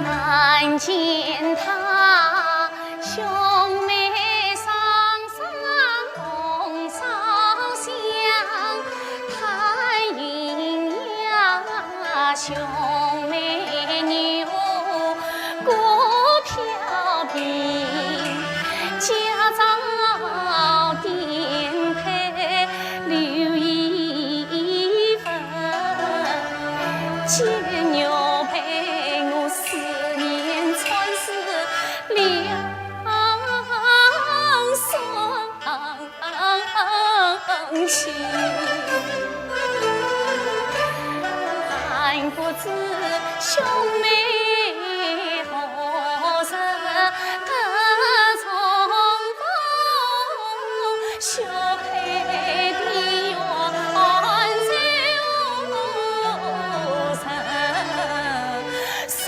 看见他兄妹双双同烧香，太阴呀，兄妹牛过飘萍，家早颠沛留一份，牵牛陪我4年穿丝两双情，还不知兄妹何时可重逢，小黑的缘在无声声。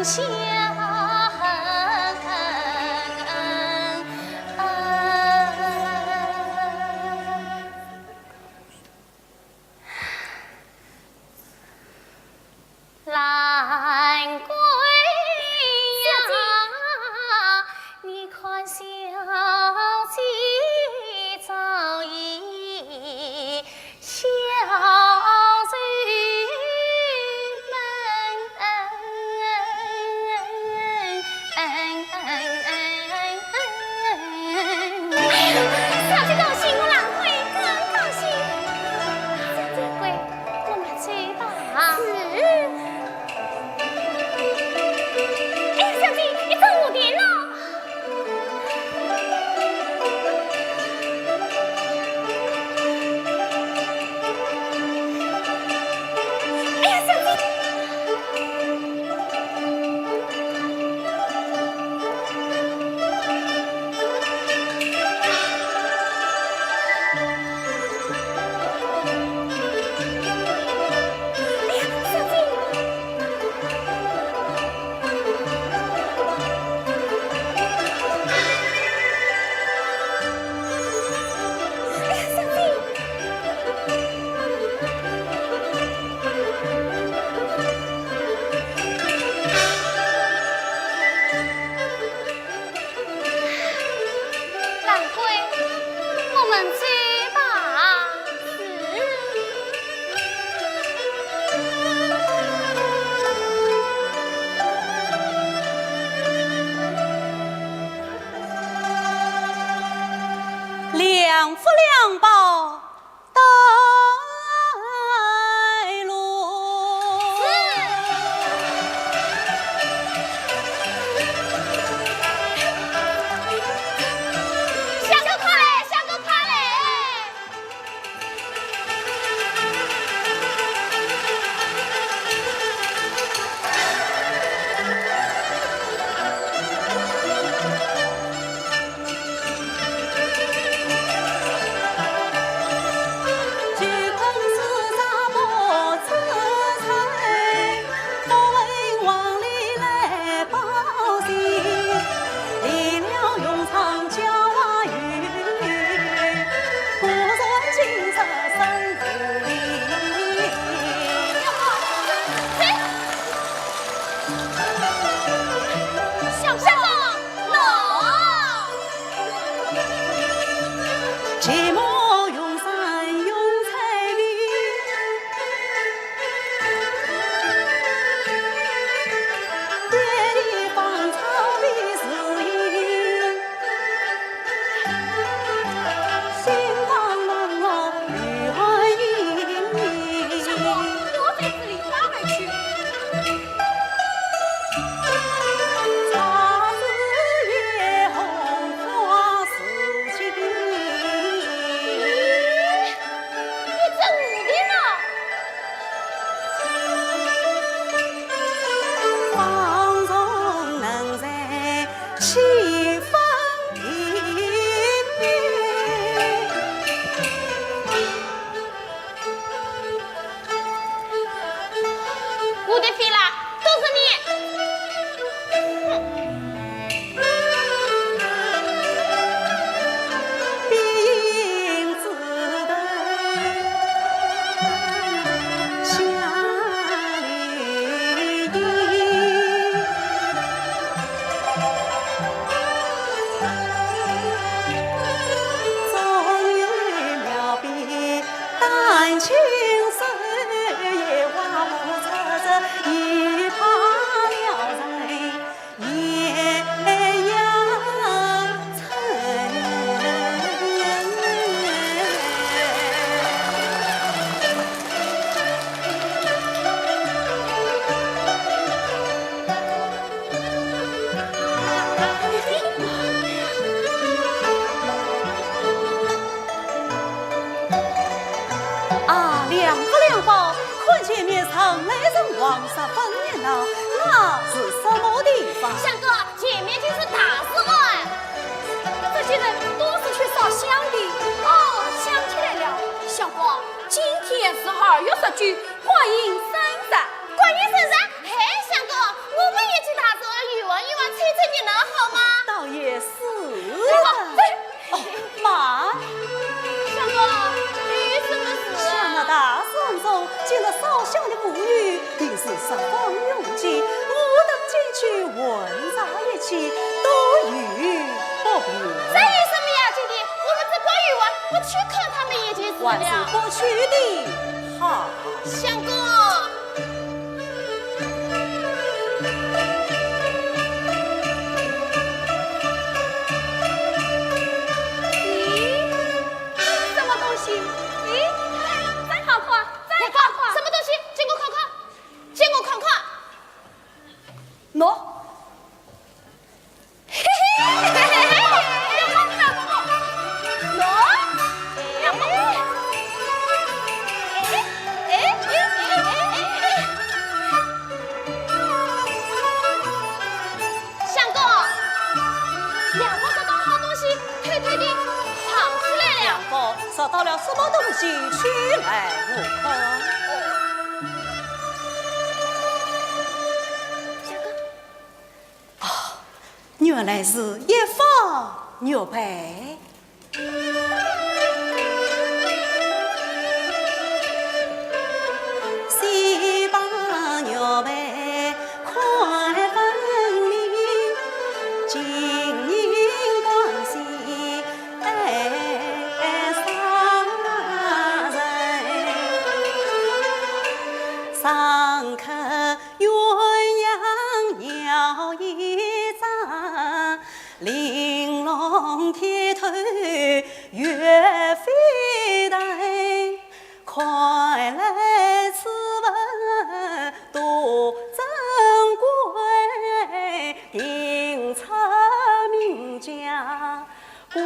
相兰桂呀，你看小姐早已小人们。小姐高兴，我兰桂更高兴。小姐贵，我们去吧。是。你走5点了。哎呀，小姐。两夫两宝带路。下个快嘞，下个快嘞！看青色也画不出这一旁了人艳阳层。啊，两不两宝，看见面上来人王十分热闹，那是什么地方？相公，前面就是大寺院，这些人都是去烧香的。哦，想起来了，相公，今天是2月19，观音生日。观音生日？嘿，相公，我们也去大寺院游玩游玩，吹吹热闹好吗？倒也是走哦，妈。相公，有什么事？像那大山中见了烧香的妇女，定是十分拥挤。我等进去问查一起，都与不平。这有什么要紧的？我们只管游玩，我去看他们也就是万事了。不去的好。相公。喏，嘿嘿嘿嘿嘿，两毛不两毛，喏，两毛，相公，两毛找到好东西，推推的藏起来了。两个找到了什么东西？去来无可。原来是一方牛排。西帮牛排快分明，金银光线伤人，上客鸳鸯摇一盏，玲珑剔透月飞带，快来此文多珍贵，定出名家关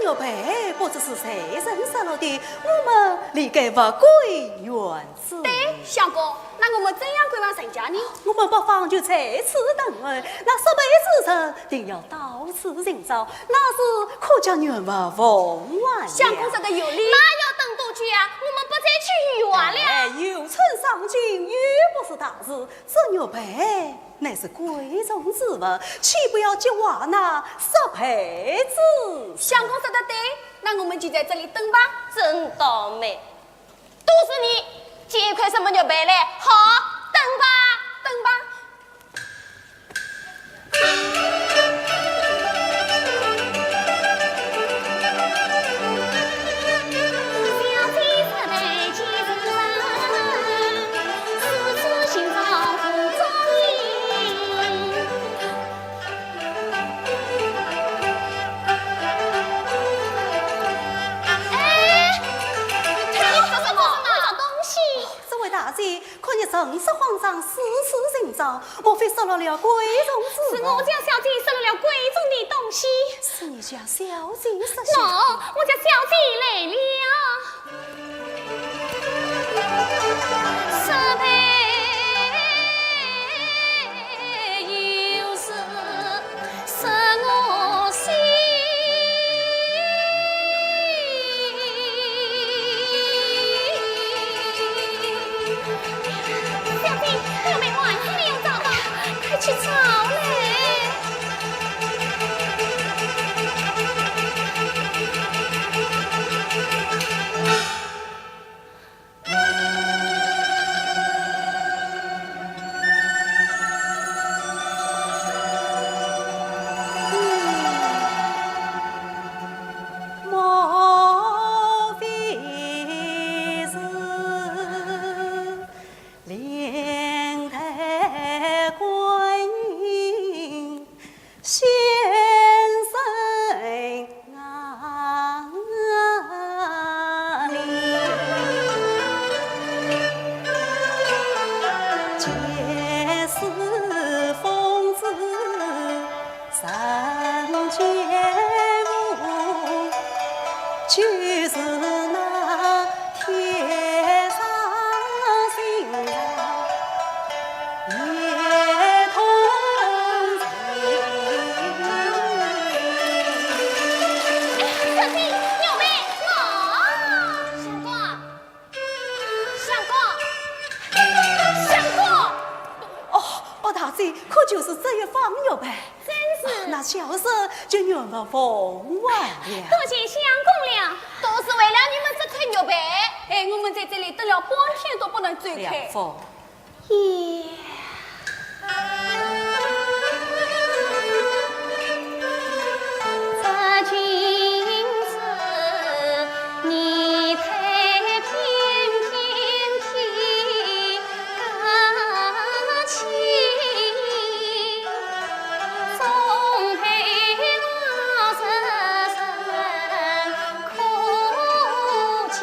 牛排不知是谁人杀了的，我们离该不归原子。对，相公，那我们怎样归往人家呢？我们不妨就在此等候，那设备之人定要到此寻找，那是可叫人们奉还。相公说的有理，那要等多久啊？我们不再去游玩了。游春赏景又不是大事，这牛排乃是贵重之物，岂不要接话那十倍之？相公说的对，那我们就在这里等吧。真倒霉，都是你这块什么牛排嘞？好，等吧，等吧。看你神色慌张，四处寻找，莫非失落了贵重之物？是我家小姐失了贵重的东西。是你家小姐失喏，我家小姐来了。十倍有事失我心。去找嘞！的可就是这一方哟呗。真是，那小生就愿了风完了。多谢相公了，都是为了你们这块牛排。哎，我们在这里等了半天都不能走开。梁凤，咦。这君子，你太翩翩天高气，总配我深深可敬。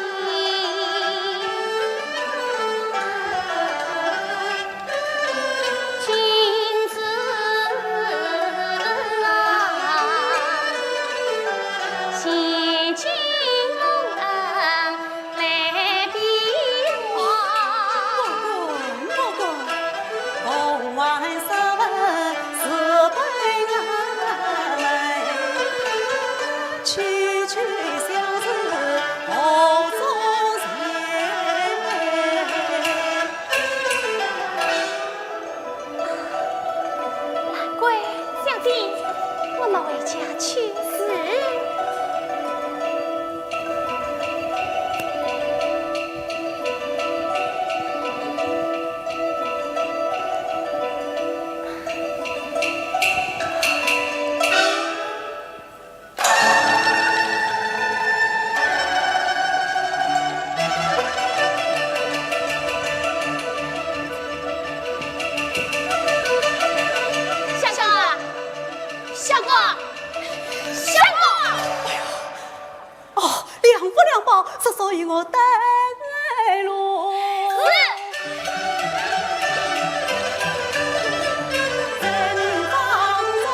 君子谢君恩来比我。凤万十分是悲哀，区区相思何足嫌。难怪小弟我老回家去世。之所以我带来了。人当中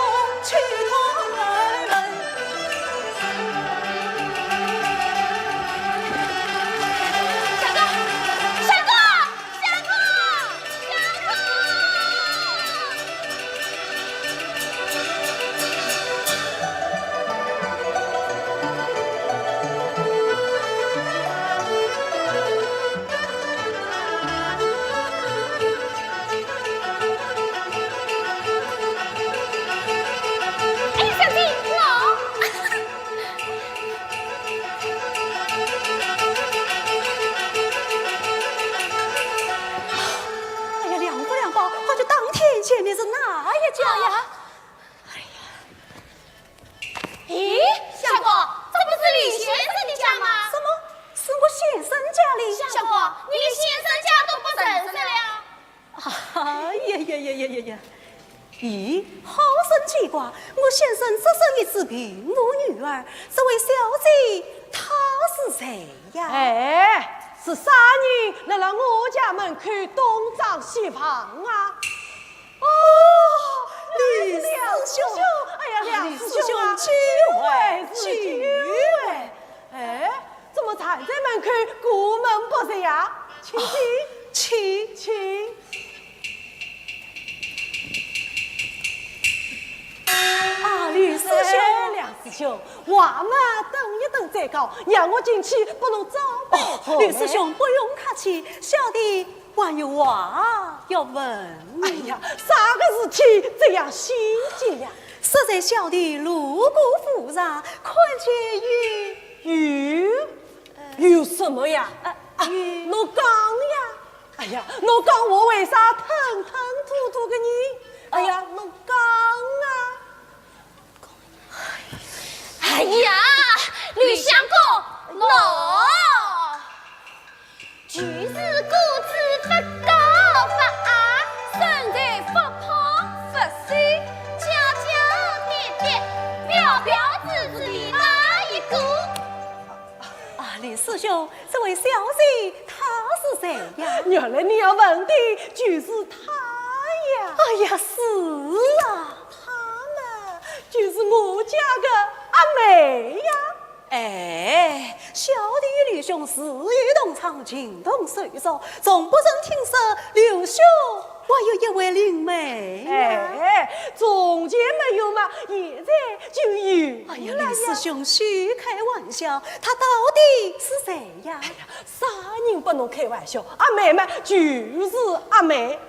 去同儿人。相公。前面是哪一家呀？咦，相公，这不是李先生的家吗？什么？是我先生家里？相公，你连先生家都不认识了？呀！咦，好生奇怪！我先生只生一子并无女儿，这位小姐她是谁呀？哎，是啥人来了我家门口东张西望啊？哦，李师兄，哎呀，梁师兄啊，几位？哎，怎么站在门口顾门不是呀？请。啊，李师兄，梁师兄，话嘛等一等再讲，让我进去不能早备。李师兄不用客气，小弟还有话要问你。哎呀，啥个事体这样心急呀？实在小弟路过府上，看见有什么呀？侬讲呀！哎呀，侬讲我为啥吞吞吐吐的你？哎呀，侬讲啊！哎呀，吕相公，喏，举世故知不高法，身在福旁不衰，家家跌跌，标标致致的那一个。啊，李师兄，这位小姐她是谁呀？原来你要问的就是她呀！哎呀，是啊，她嘛，就是我家的阿妹呀！哎，小弟与刘兄事与同场，情同水手，总不曾听说刘兄还有一位灵妹呀。哎，从前没有嘛，现在就有。哎呀，李师兄虚开玩笑，她到底是谁呀？啥人不能开玩笑？阿妹嘛，就是阿妹。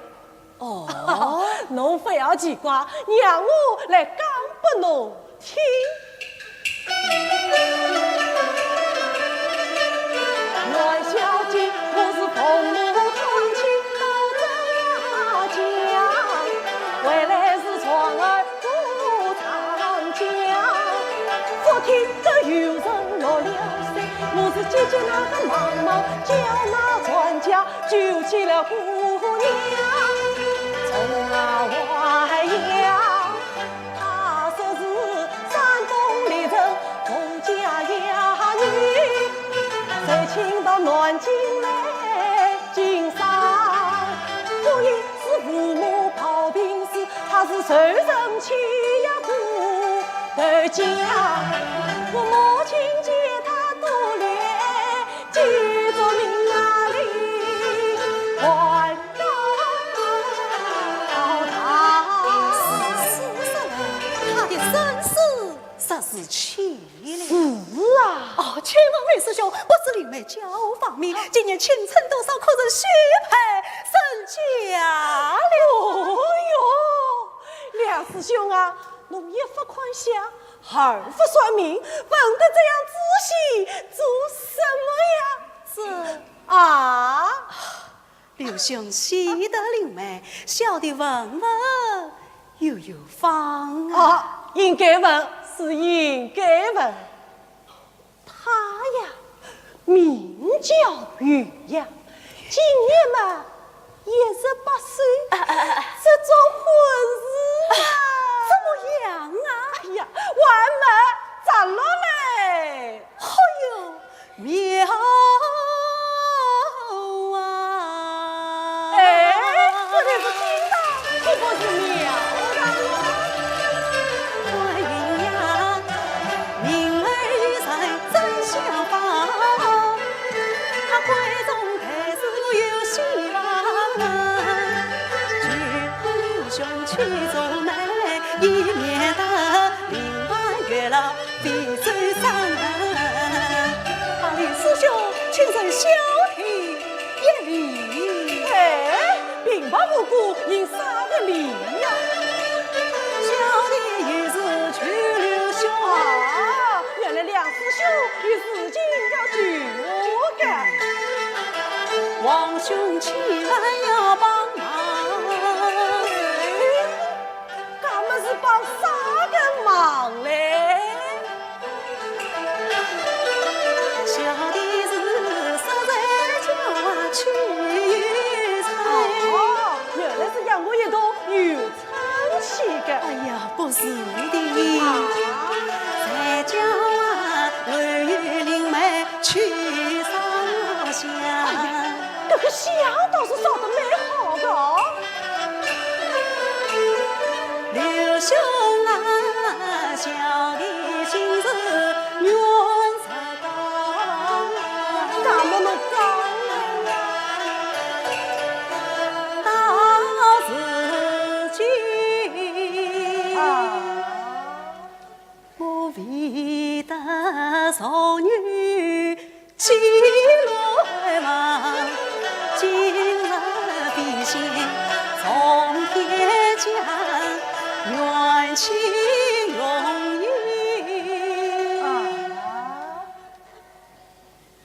哦，侬不要奇怪，让我来讲给侬听。阮小姐，我是父母双亲都这样，回来是床儿不长江。昨天这有人落了水，我是姐姐那个忙忙叫那船家救起了姑娘。从那外洋，他说是山东里人冯家哑女，谁请到南京来经商？不因是父母跑病死，他是受人欺压孤头家。我母亲见他多脸，记着命哪里还要他？他的身世实是奇了。是啊，哦，请问魏师兄，不知灵媒教方面今年青春多少，可是许配身家了？哦哟，梁师兄啊，侬一不宽下，二不算命，问得这样仔细，做什么呀？是啊，刘兄喜得灵媒，小弟问问又有方啊。啊，应该问是应该问。他呀，名叫于洋，今年嘛28岁，这桩婚事啊，怎么样啊？哎呀，完没咋了嘞？哎呦，妙啊！哎，这才是听到，这不是妙啊！关云呀，明媚玉才真相仿，他闺中开始有希望。就刘兄去做媒，以免得另外月老比嘴伤。刘师兄，请受小弟一礼。哎，并不无辜，因啥个理呀？小弟也是去刘兄啊，原来梁师兄有事情要据我干。王兄起来要帮忙，咱们是帮啥个忙嘞？小弟是实在叫去哦，原来是让我一个有撑起的。哎呀，不是的，才叫雷雨灵媒去烧香。这个香倒是烧得蛮好的哦。刘兄啊，小弟心是愿才高，干么侬讲到自己不为得少女几落忙，今日必先从天降，缘起容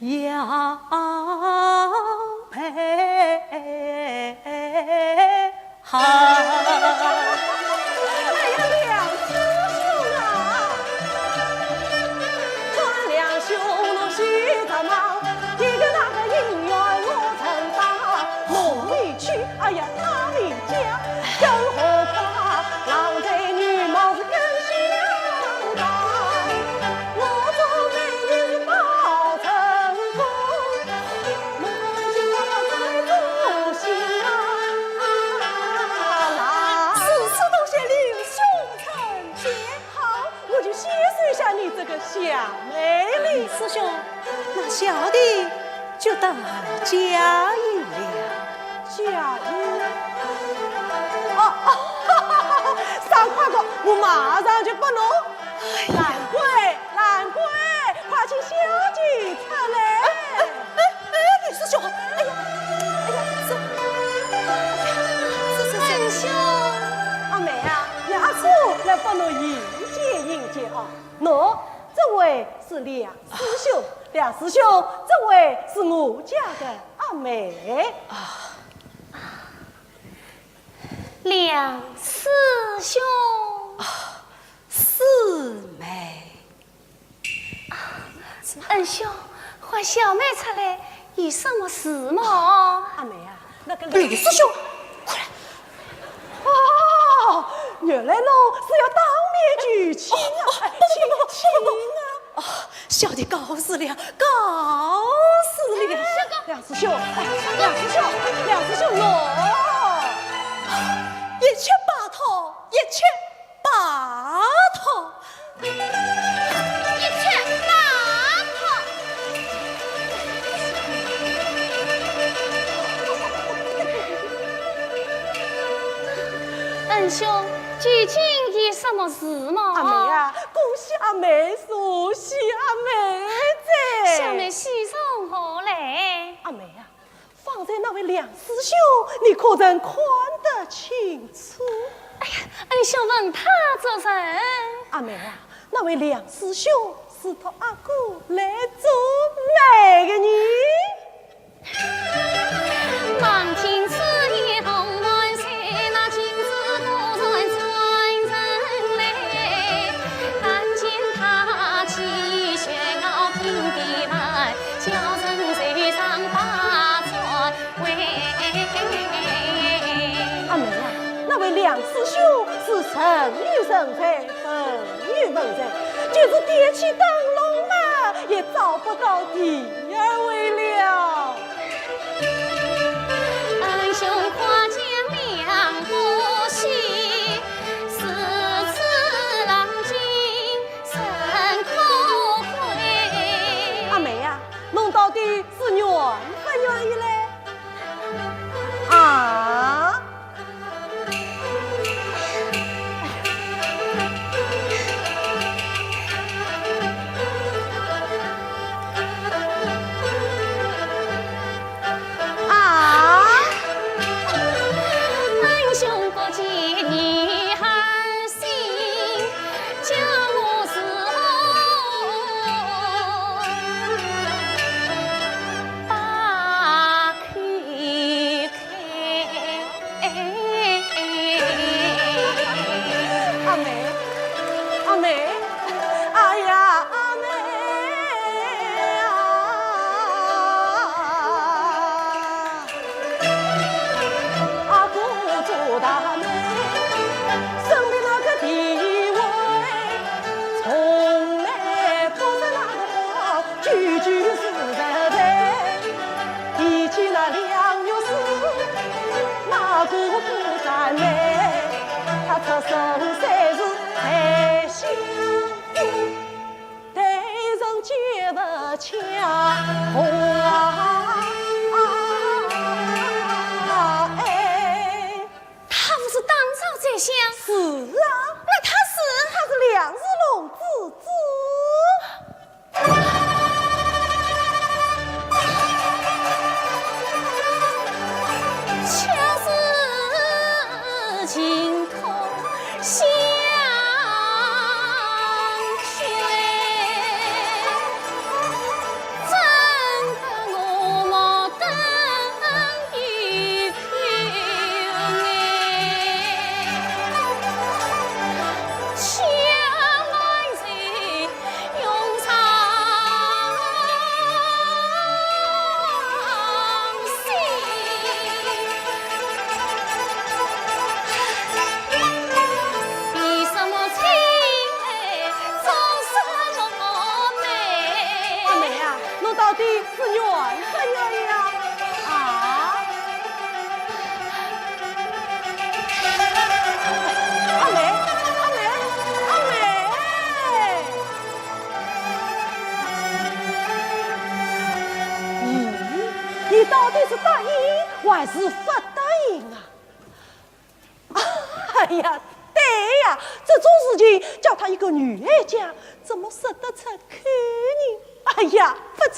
易要配好。哎呀，梁师兄啊，这梁兄侬须得忙，一个那个姻缘我承担，侬委屈，哎呀他为家，更何况郎才女貌是更相当。我做媒人是报成功，我就在做心啊。此事都谢刘兄承接。好，我就先收下你这个小美丽师兄，那小弟就等家应了。家音。上快个，我马上就拨侬。兰桂，兰桂，快请小姐出来。李师兄，哎呀，这来不能迎接啊！喏，这位是梁师兄，梁师兄，这位是我家的阿妹啊。梁师兄，四妹，恩兄，唤小妹出来，有什么事吗？阿妹啊，那个吕师兄，快来！哦，原来侬是要当面举亲啊！亲啊！小弟告辞了，告辞了。梁师兄，梁师兄，梁师兄喏，一切把头，一切把头。一切把头。恩兄，举亲有什么事吗？阿妹啊，恭喜阿妹，恭喜阿妹子！小妹喜从何来？阿妹啊，方才那位梁师兄，你可曾看得清楚？哎呀，恩兄问他做甚？阿妹啊，那位梁师兄是托阿哥来做媒的人。望听此言动万岁，那金子多人传人来，但见他气血傲平地来，叫人随上把传位。阿妹啊，那位梁师兄是成语人才，文语文才，就是点起灯笼嘛，也找不到第二位了。恩兄夸奖两不喜，是此郎君甚可贵。阿妹呀，侬到底是愿不愿意嘞？啊？恩兄不见女孩心，叫我是把开阿妹，阿妹，哎呀，阿妹啊！阿哥做大妹，身边那个地位，从来不是那个好，句句是实在。比起那梁玉师，哪个不赞美？他出生三世才幸福，对人绝不强红哎，他不是当朝宰相？是啊，那他是梁世龙之子。恰是情同相许，真的我莫等一票哎，相爱人永长心。比什么亲爱，终什么美？阿妹啊，侬到底是愿不愿意啊？啊？阿妹，阿妹，阿妹！咦，你到底是答应还是不答应啊？哎呀，对呀，这种事情叫她一个女儿家，怎么说得出口呢？哎呀，不错，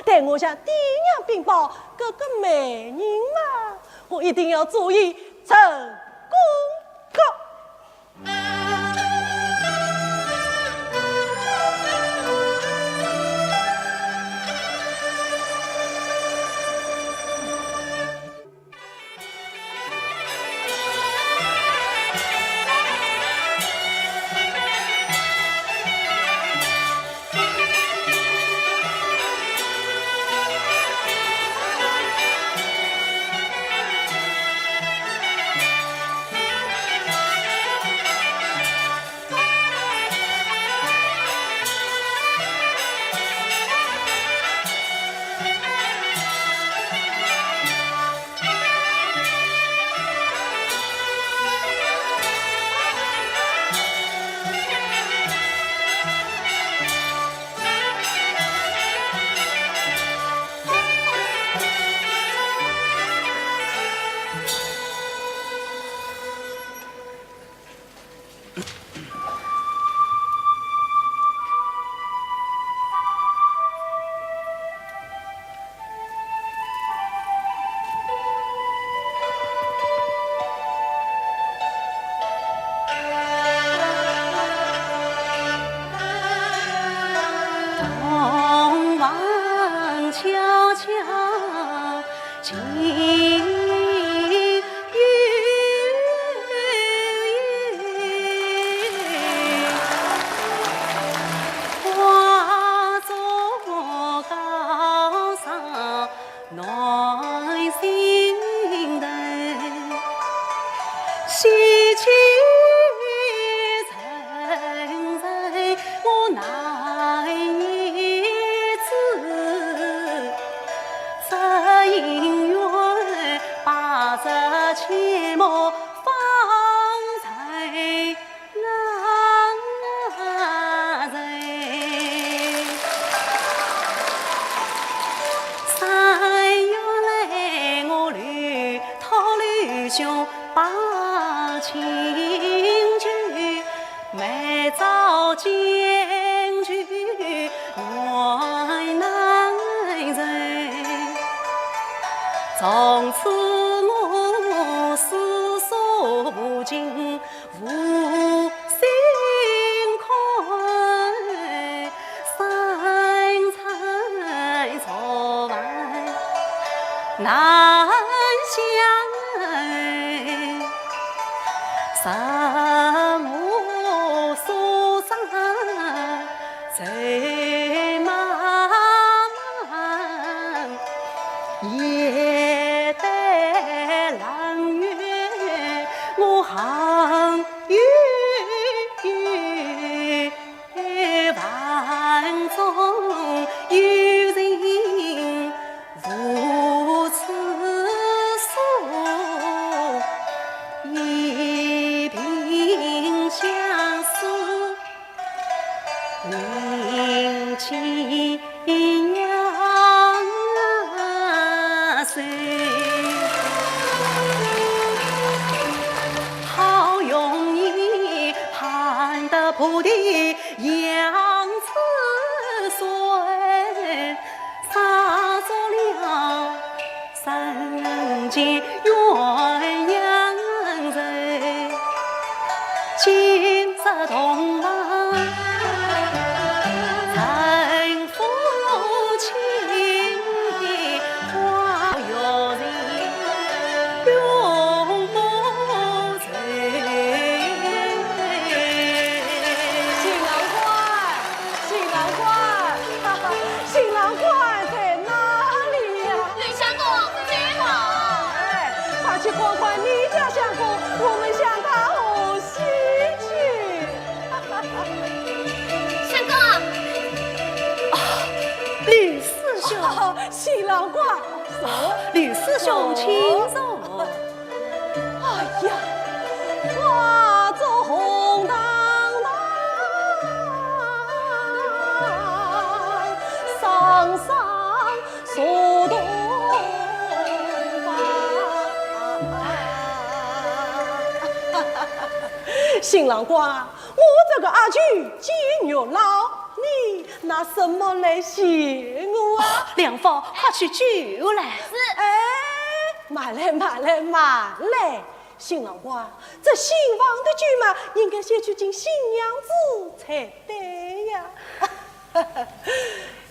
待我向爹娘禀报这个美人嘛，我一定要注意成功个。切莫方才那人。3月来我吕讨吕兄把亲眷，每早见去原难人。从此我思索不尽无心宽，三餐早饭难相爱，什么所长最茫茫，夜待冷月，我行远万中有人无处诉，一鬓相思凝情呀谁？好容易盼得菩提杨子水，洒着了人间鸳鸯人，今日同往曾负情花有人永不醉。新郎官，新郎官，哈哈，新郎官在哪里呀？吕相公最好。哎，快去看看你家相公，我们向他贺喜去。相公，吕师兄，新郎官，吕师兄，请坐。哎呀，花着红当当，上上说东方。新郎官，我这个阿菊见月老，你拿什么来谢我啊？梁芳，快去救来。哎，慢来，慢来，慢来！新郎官，这新房的剧嘛，应该先去进新娘子才对呀。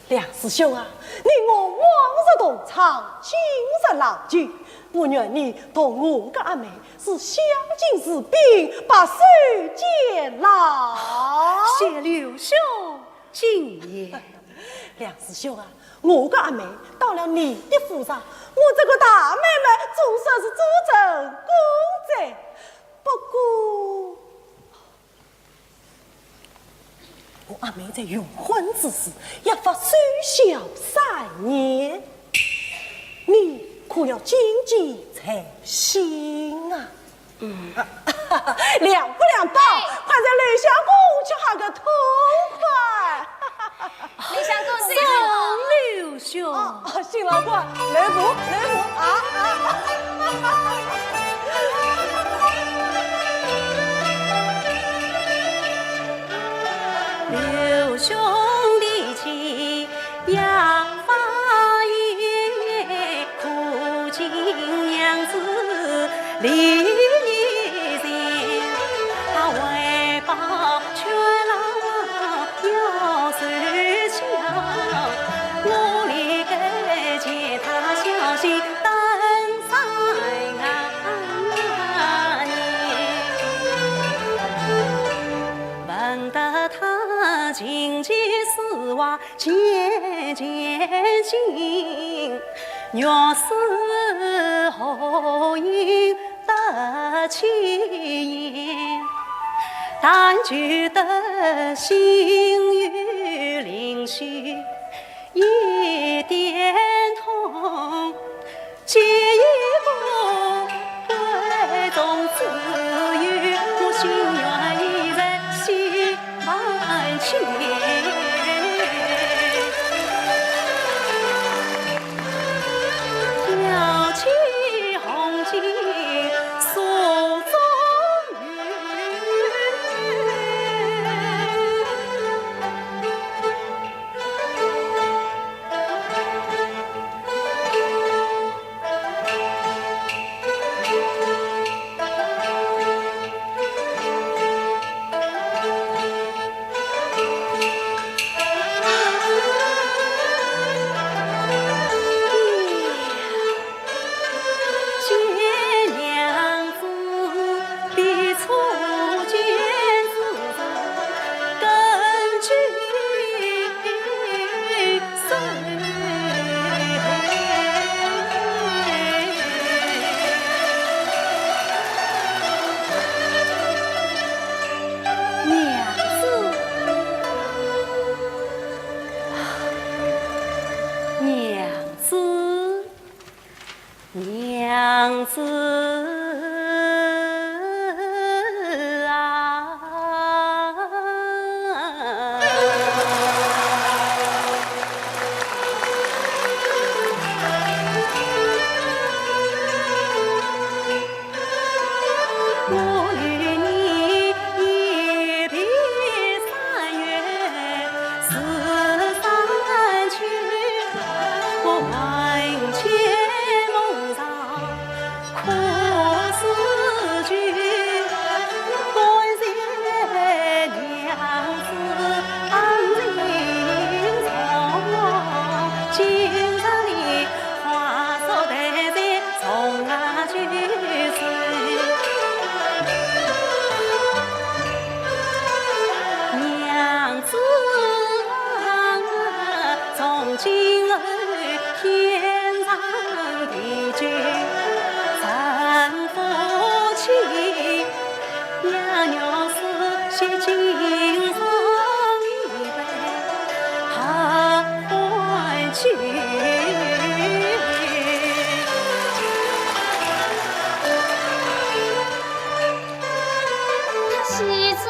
梁师兄啊，你我往日同唱，今日老酒，我愿你同我的阿妹是相敬如宾，把手牵牢。谢刘兄敬言。梁师兄啊，我的阿妹到了你的府上，我这个大妹妹总算是做成公仔。不过，我阿妹在永婚之时也发虽小3年，你可要谨记才行啊！凉不凉包？快在吕相公去下个痛快！吕相公最送好。刘兄。啊，新郎官，来福来福啊！刘兄弟情要发言，苦尽娘子离人，他为报却郎要受强，我立刻接他消息等3年，闻得他情结丝袜渐渐新，若是后因得其言，但觉得心有灵犀一点痛，结一个娘子啊，我与你一别3月13去，我万千梦上苦思君，感谢娘子安静从，今日里花手待在从去岁。娘子啊，从今后天长地久，咱夫妻娘娘是写今生一杯好欢聚。他喜字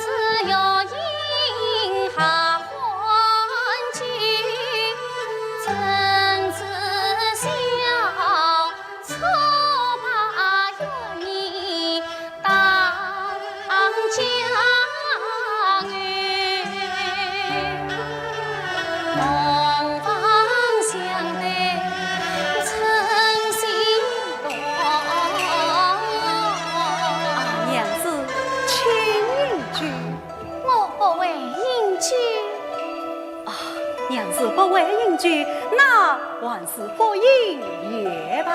只要饮下欢聚，真子笑丑把有你当家园，东方相对称心多。娘子，请饮句。我不为饮酒，娘子不为饮酒，那还是不饮也罢。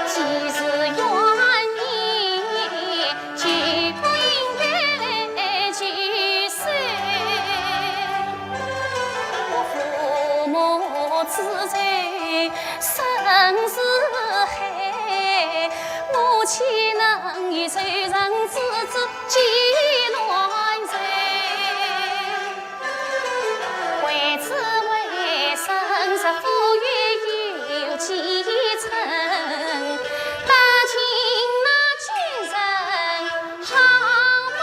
既是愿意，就不应该去守。我父母之罪，生是害，我岂能以仇人之子见乱罪？为此为生是富裕有几成，打听那奸人好毛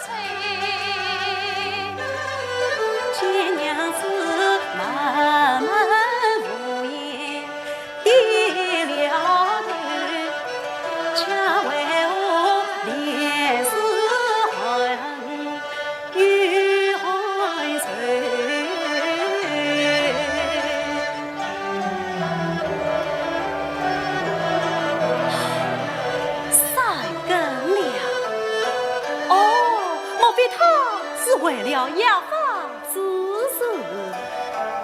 脆。见娘子慢慢无言，低了头，恰为我连丝魂与怀愁。三更了，哦，莫非他是为了牙法之事？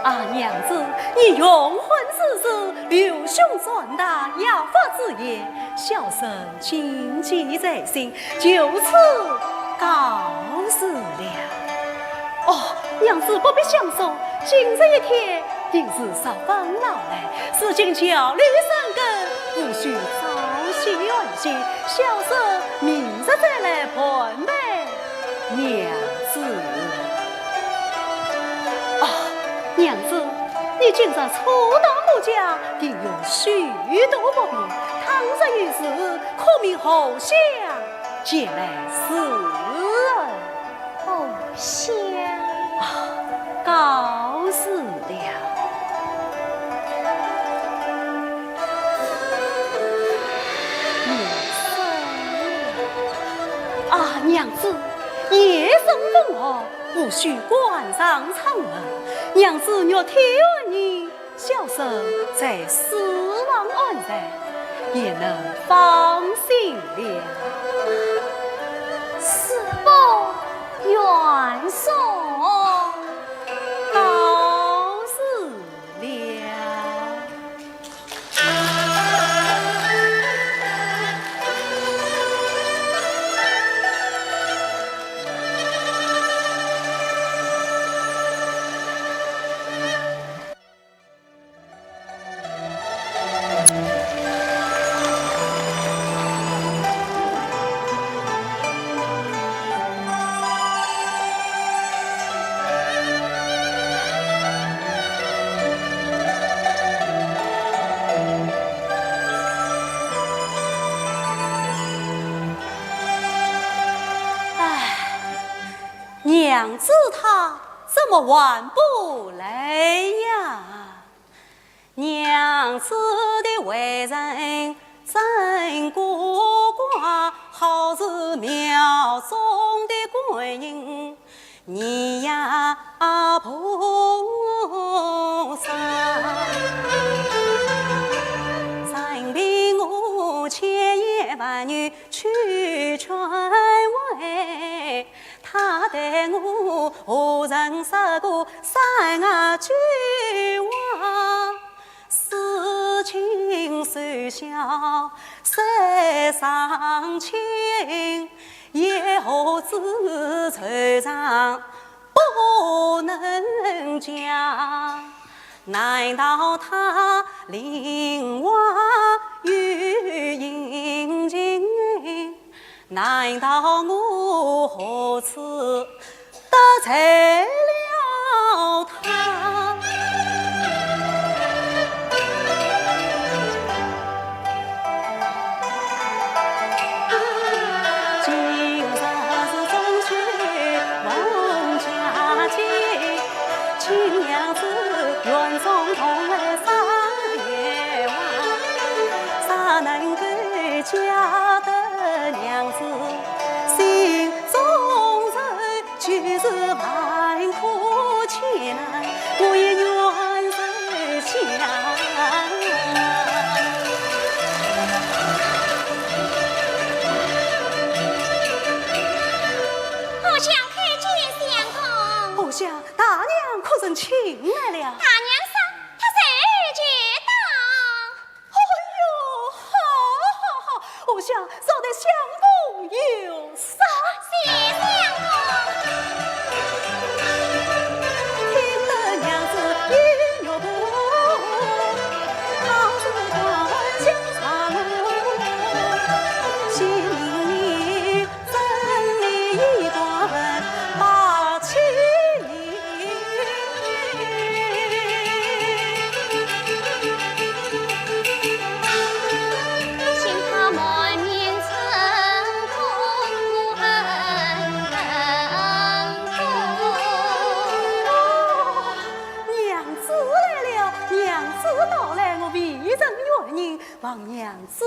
啊，娘子，你永婚之事，刘兄传达牙法之言，小生谨记在心，就此告辞了。哦，娘子不必相送，今日一天定是十分劳累，事情焦虑深根，无需朝夕远行，小生明日再来陪陪娘子。哦，娘子，你今日初到我家，定有许多不便，倘若有事，可命后厢前来侍恩。后厢告辞了。啊，娘子，夜深风寒，无需关上舱门。娘子若天你，小生在死亡安在，也能放心了。是否愿送？告辞了。娘子她怎么还不来呀？娘子的为人真孤寡，好似庙中的观音，你呀菩萨，任凭我千言万语去劝慰，他对我何曾说过三句话？思亲虽小谁伤情，也何知愁肠不能讲？难道他令我与殷勤？难道我何此得罪了他？今日是中秋梦佳节，亲娘子愿送同来三月望，啥能够嫁得娘子心中人，就是万苦千难，我也愿受下。我想看见相公。我想大娘可曾请来了？大娘说她谁接到？哎呦，好，我想找得相公有啥？谢相公。听得娘子音乐不，好似花儿香传心里真理一段把情理。请他满面尘空恩娘子来了，娘子到来，我为人原因，望娘子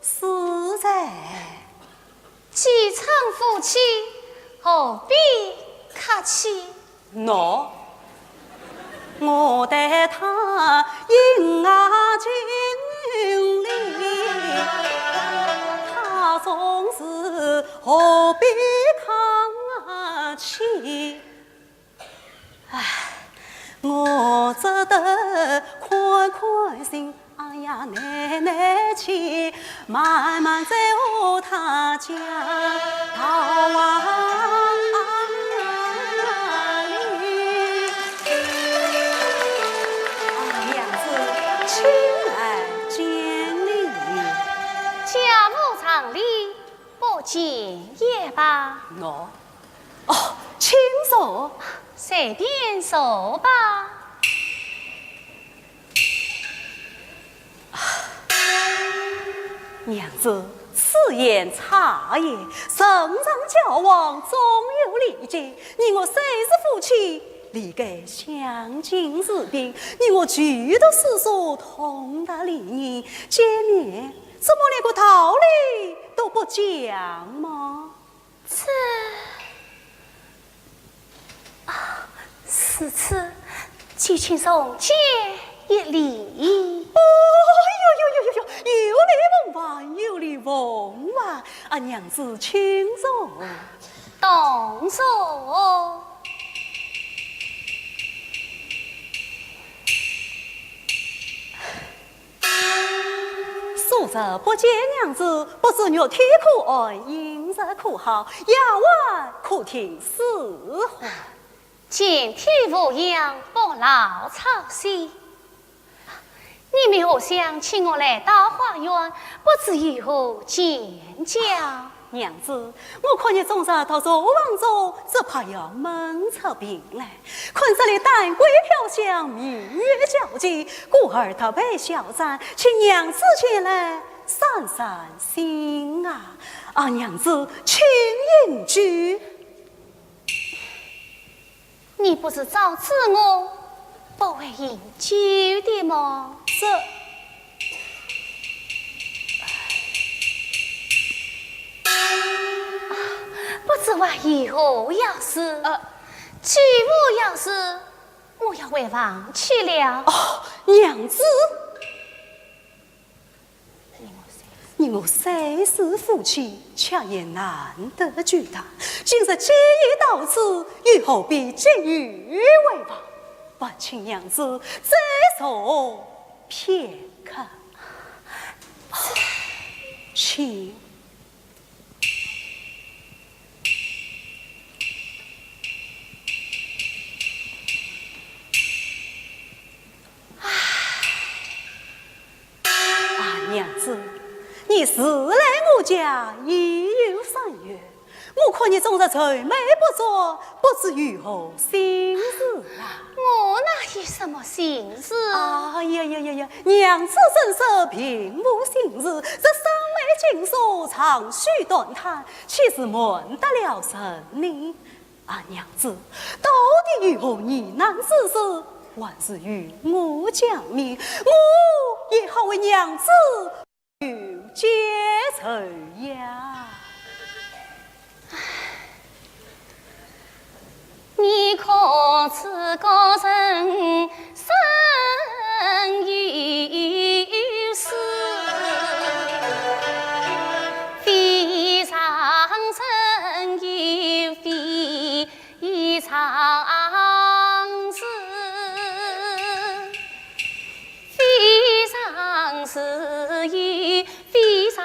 施在。既成夫妻，何必客气？喏，我对他应啊尽力，他总是何必抗气？唉，我只得宽宽心，哎呀耐耐气，慢慢在和他讲到往里。娘子，请来见礼。家务常理，不见也罢。喏，哦，请坐。随便说吧。娘子，此言差也。圣上交往总有礼节，你我虽是夫妻，理该相敬如宾。你我举头四说，同达礼仪，见面怎么连个道理都不讲吗？此次既请送接一礼。哦哟，有礼奉还，有礼奉还。啊，娘子请坐。动手。素日不见娘子，不知肉体可爱，饮食可好，夜晚可听四话。见天无恙，不劳操心。你们何想请我来到花园，不知有何见教？娘子，我看你总是到厨房中，只怕要闷出病来。困这里丹桂飘香，明月皎洁，故而特别小赞，请娘子前来散散心啊！啊，娘子，请饮酒。你不是早知我不会饮酒的吗？这不知话以后要是举我要是，我要会忘记了。哦，娘子，你我虽是夫妻，却也难得聚谈。今日既已到此，又何必急于为王？还请娘子再坐片刻。请。娘子，你时来我家已有3月，我看你总是愁眉不作，不知有何心事啊？我哪有什么心事？哎呀呀呀呀！娘子真是平无心事，这三昧经书长吁短叹，岂是瞒得了神呢？啊，娘子，到底有何疑难之事？还是与我讲明，我也好为娘子有解愁呀。你可知个人生有事，非常生有非常事，非常事有非常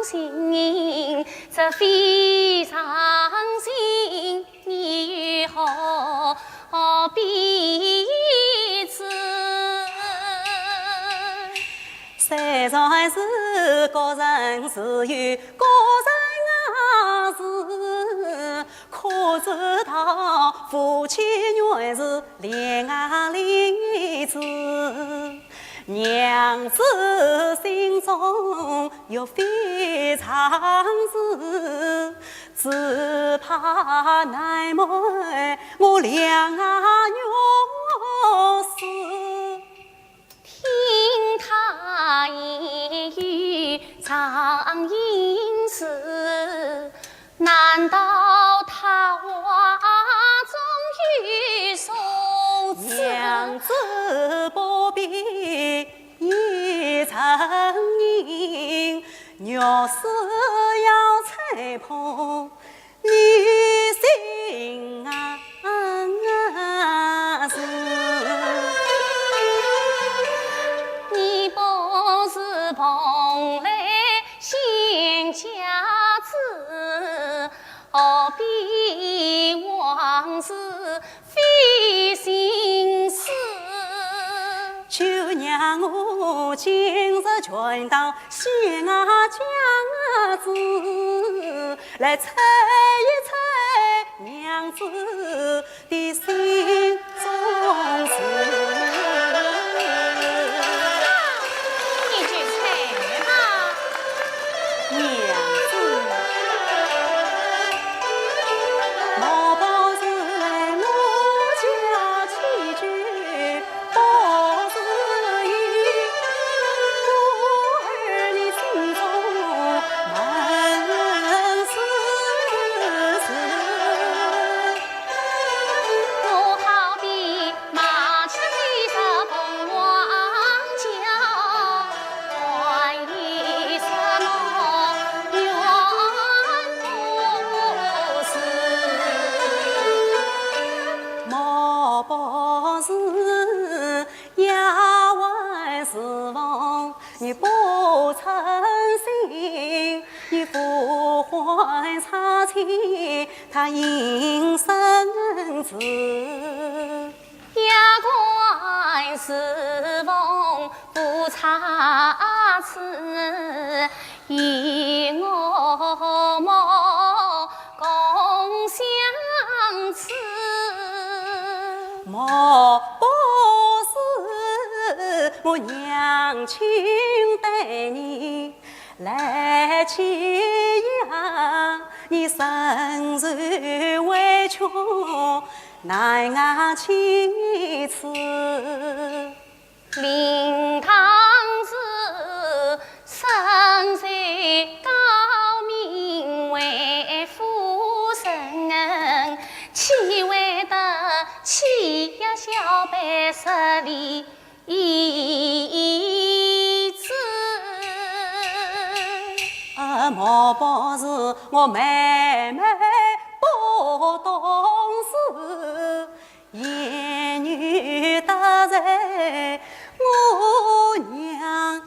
心，这非常心你何必知？虽然是个人自有个人事，可知道夫妻原是恋爱离子。娘子心中有非常事，只怕乃妹我两女死。听他言语常因事，难道他话中有所指？娘子不必一承认，若是要吹捧你心事。你不是蓬莱仙家子，何必往事费心思？就让我今日全当仙家子，来猜一猜娘子的心中事。你不诚心，你不怀差情，他应生子。也怪是逢不差此，与我莫共相思。莫不是我娘亲待你来欺压，你身受委屈奈我妻子。灵堂子身在高明为夫人，岂为得欺压小辈十里子？莫不是我妹妹不懂事，言语得罪我娘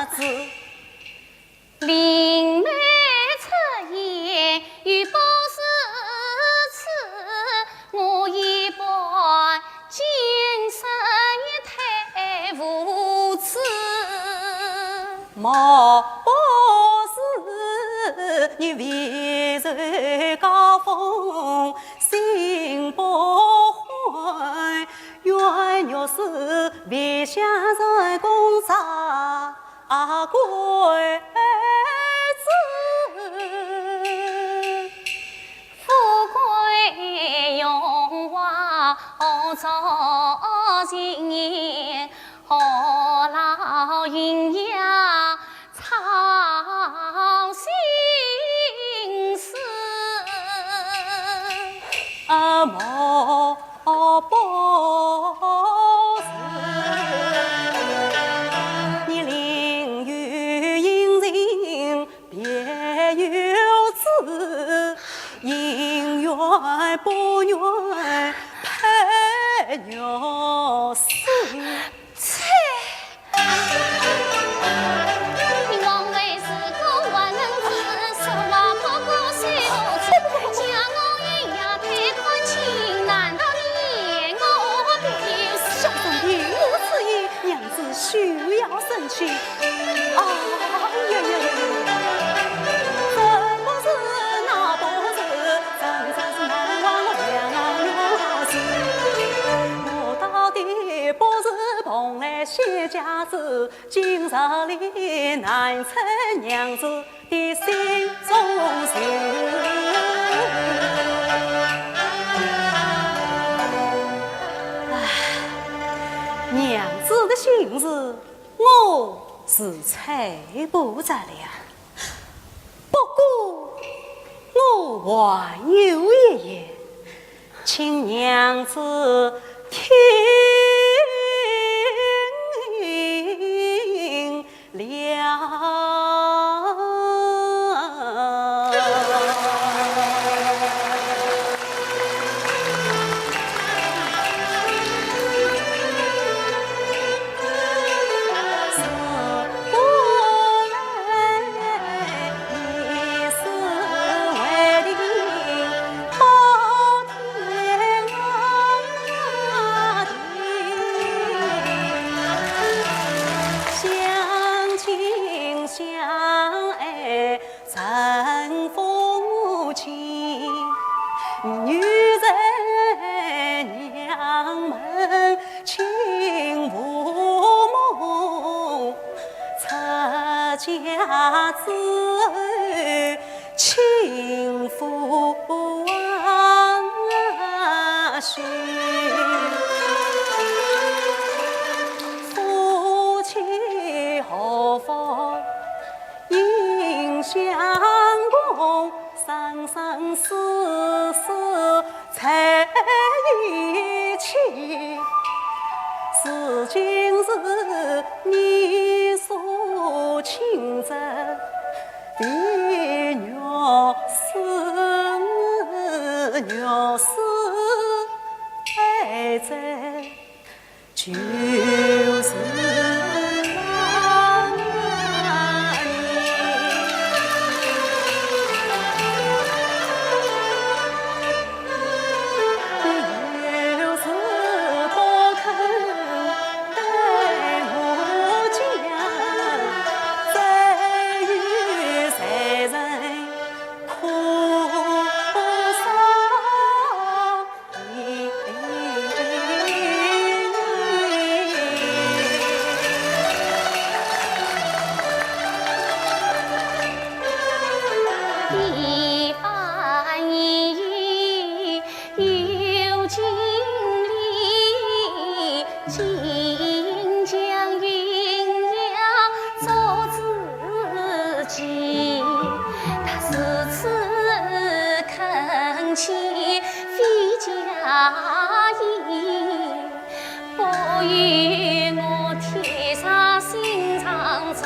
子。灵媒出言与不是此，我一般今生一太无知。莫不是你为受高峰心不欢，冤若是为乡人公杀鬼子。富贵荣华何造今夜，何劳阴阳操心事？莫不是你灵与阴晴别有滋，姻缘不缘配鸟死。你枉为是个万能子，说话破过水无耻，将我一夜太宽情，难道你言我表示？小生别无此意，娘子需要生气。哎呀呀呀！这不是那不是，真是难忘我两月事。我到底不是蓬莱谢家子，今日里难成娘子的心中情。娘子的心事，我是猜不着了。不过我还有一言，请娘子听了。女在娘们情无梦，出家之后情夫婿，夫妻何妨应相共，生生世世在一起。是今是你所亲责，的鸟是爱在就是那年，又是不肯待我讲，再与谁人苦伤？今将云娘做自己，他是此恳请非假意，不与我贴上心肠中。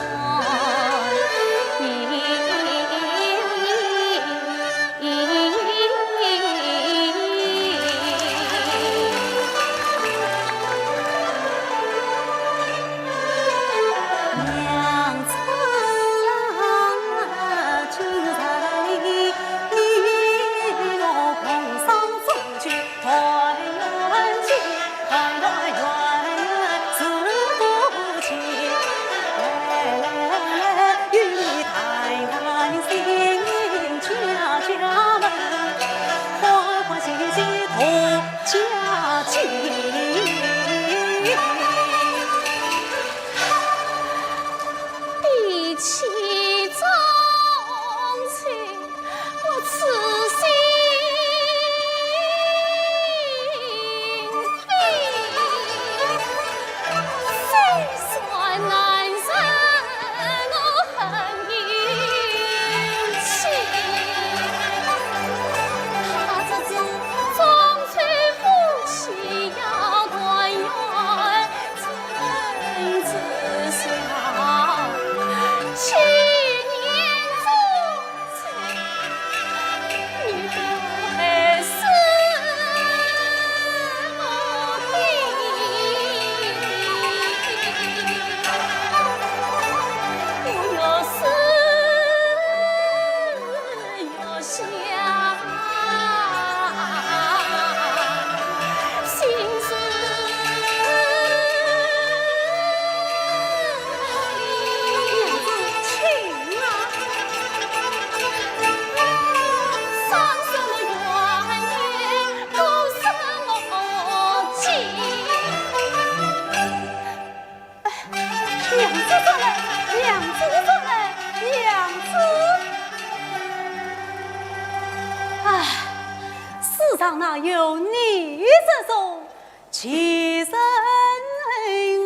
那有你这种奇人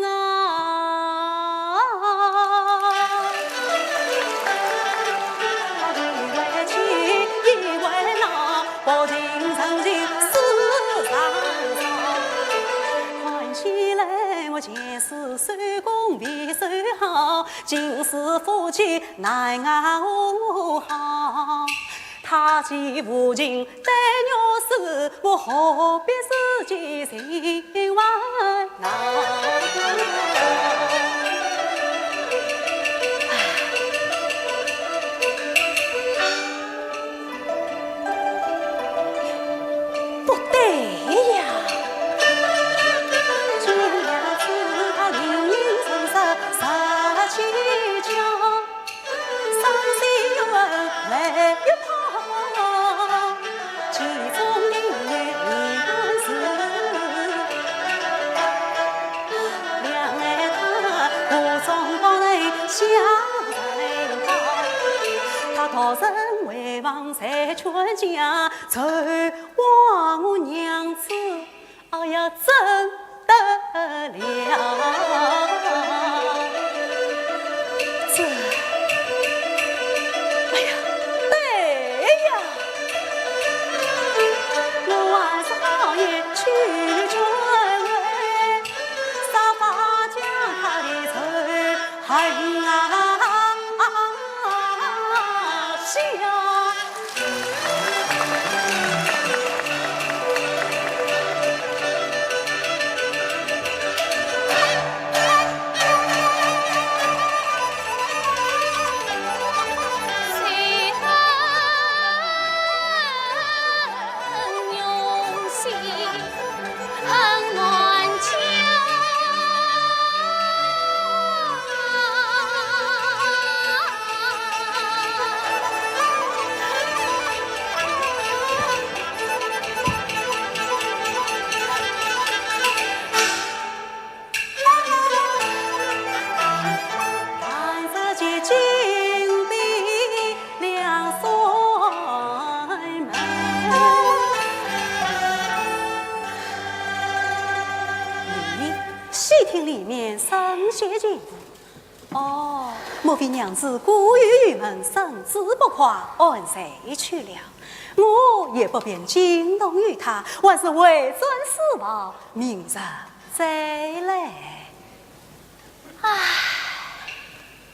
啊！一为情，一为闹，薄情曾经世上少。看起来我前世手工比手好，今世夫妻难熬好。他既无情待我手，我何必自己心烦恼？不对呀！今夜子他灵灵神神杀气强，伤心又来又怕。相认好，他托人回房才劝家，走望我娘子，哎呀，真得了。这，哎呀，对呀，我还是好言去劝慰，杀伐将他的仇恨啊！哎戏厅里面上写进。哦，莫非娘子故于郁闷，神志不夸，安谁去了？我也不便惊动于他，还是为尊死亡，明日再来。唉，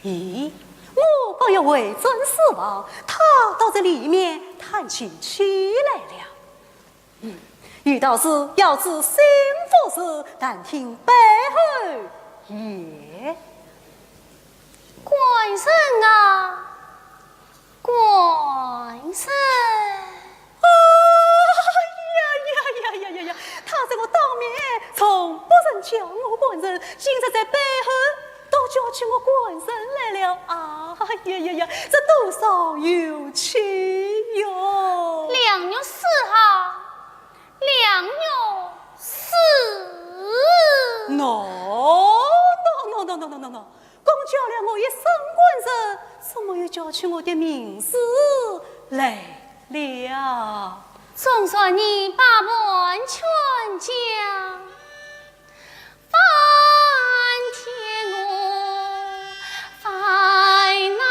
咦，我刚要为尊死亡，他倒在里面叹起气来了。遇到事要知心腹事，但听背后言。官神啊，官神！呀！他在我当面从不曾叫我官人，今日在背后都叫起我官人来了啊！呀！这多少有趣哟！良女死哈，良女死。No！公叫了我一声官人，怎么又叫起我的名字来了？总算你把完全讲，翻天我翻那。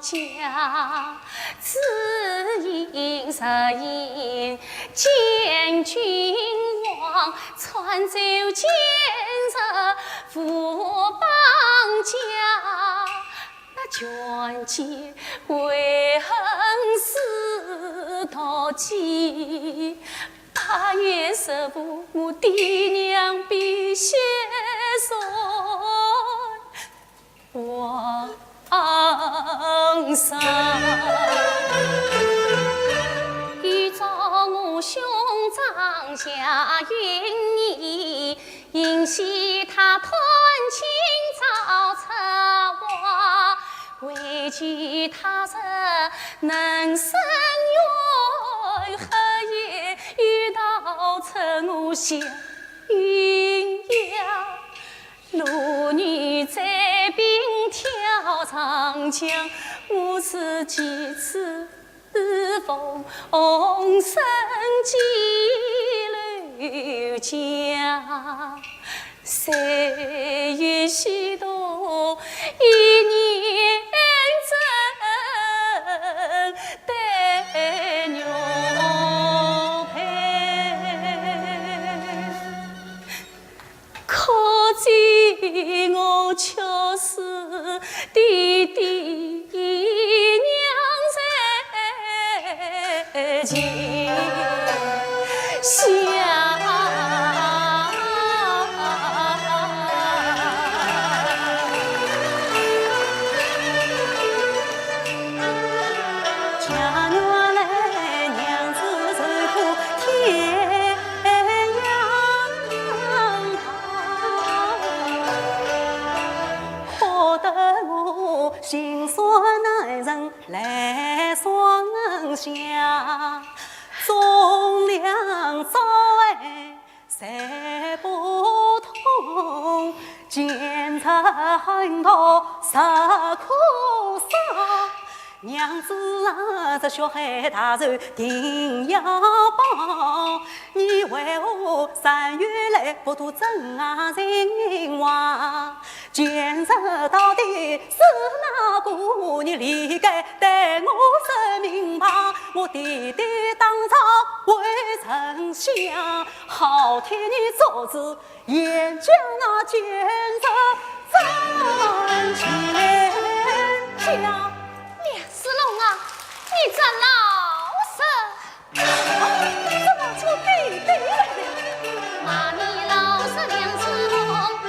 家，只因实因见君王传奏建设富邦家，那权节为恨死到极。8月15，我爹娘必携送往上。预祝我兄长下云泥，迎喜他团亲早策划，为求他日能生缘，何夜遇到趁我下云呀？罗女在兵挑长江，我是几次是风声几缕家，谁与许多一年真对牛配，可见我却是弟弟娘在情下。心酸难人来双下，忠良早爱谁不同？奸贼横刀实可杀。娘子啊，这小孩大人定要报，你为何3月来不图真啊人话？奸贼到底是哪个？你理该对我说明白。我弟弟当朝为丞相，好替你做主，也将那奸贼斩前家。梁世龙啊，你这老实，怎么就弟弟来了？骂你老实梁世龙，配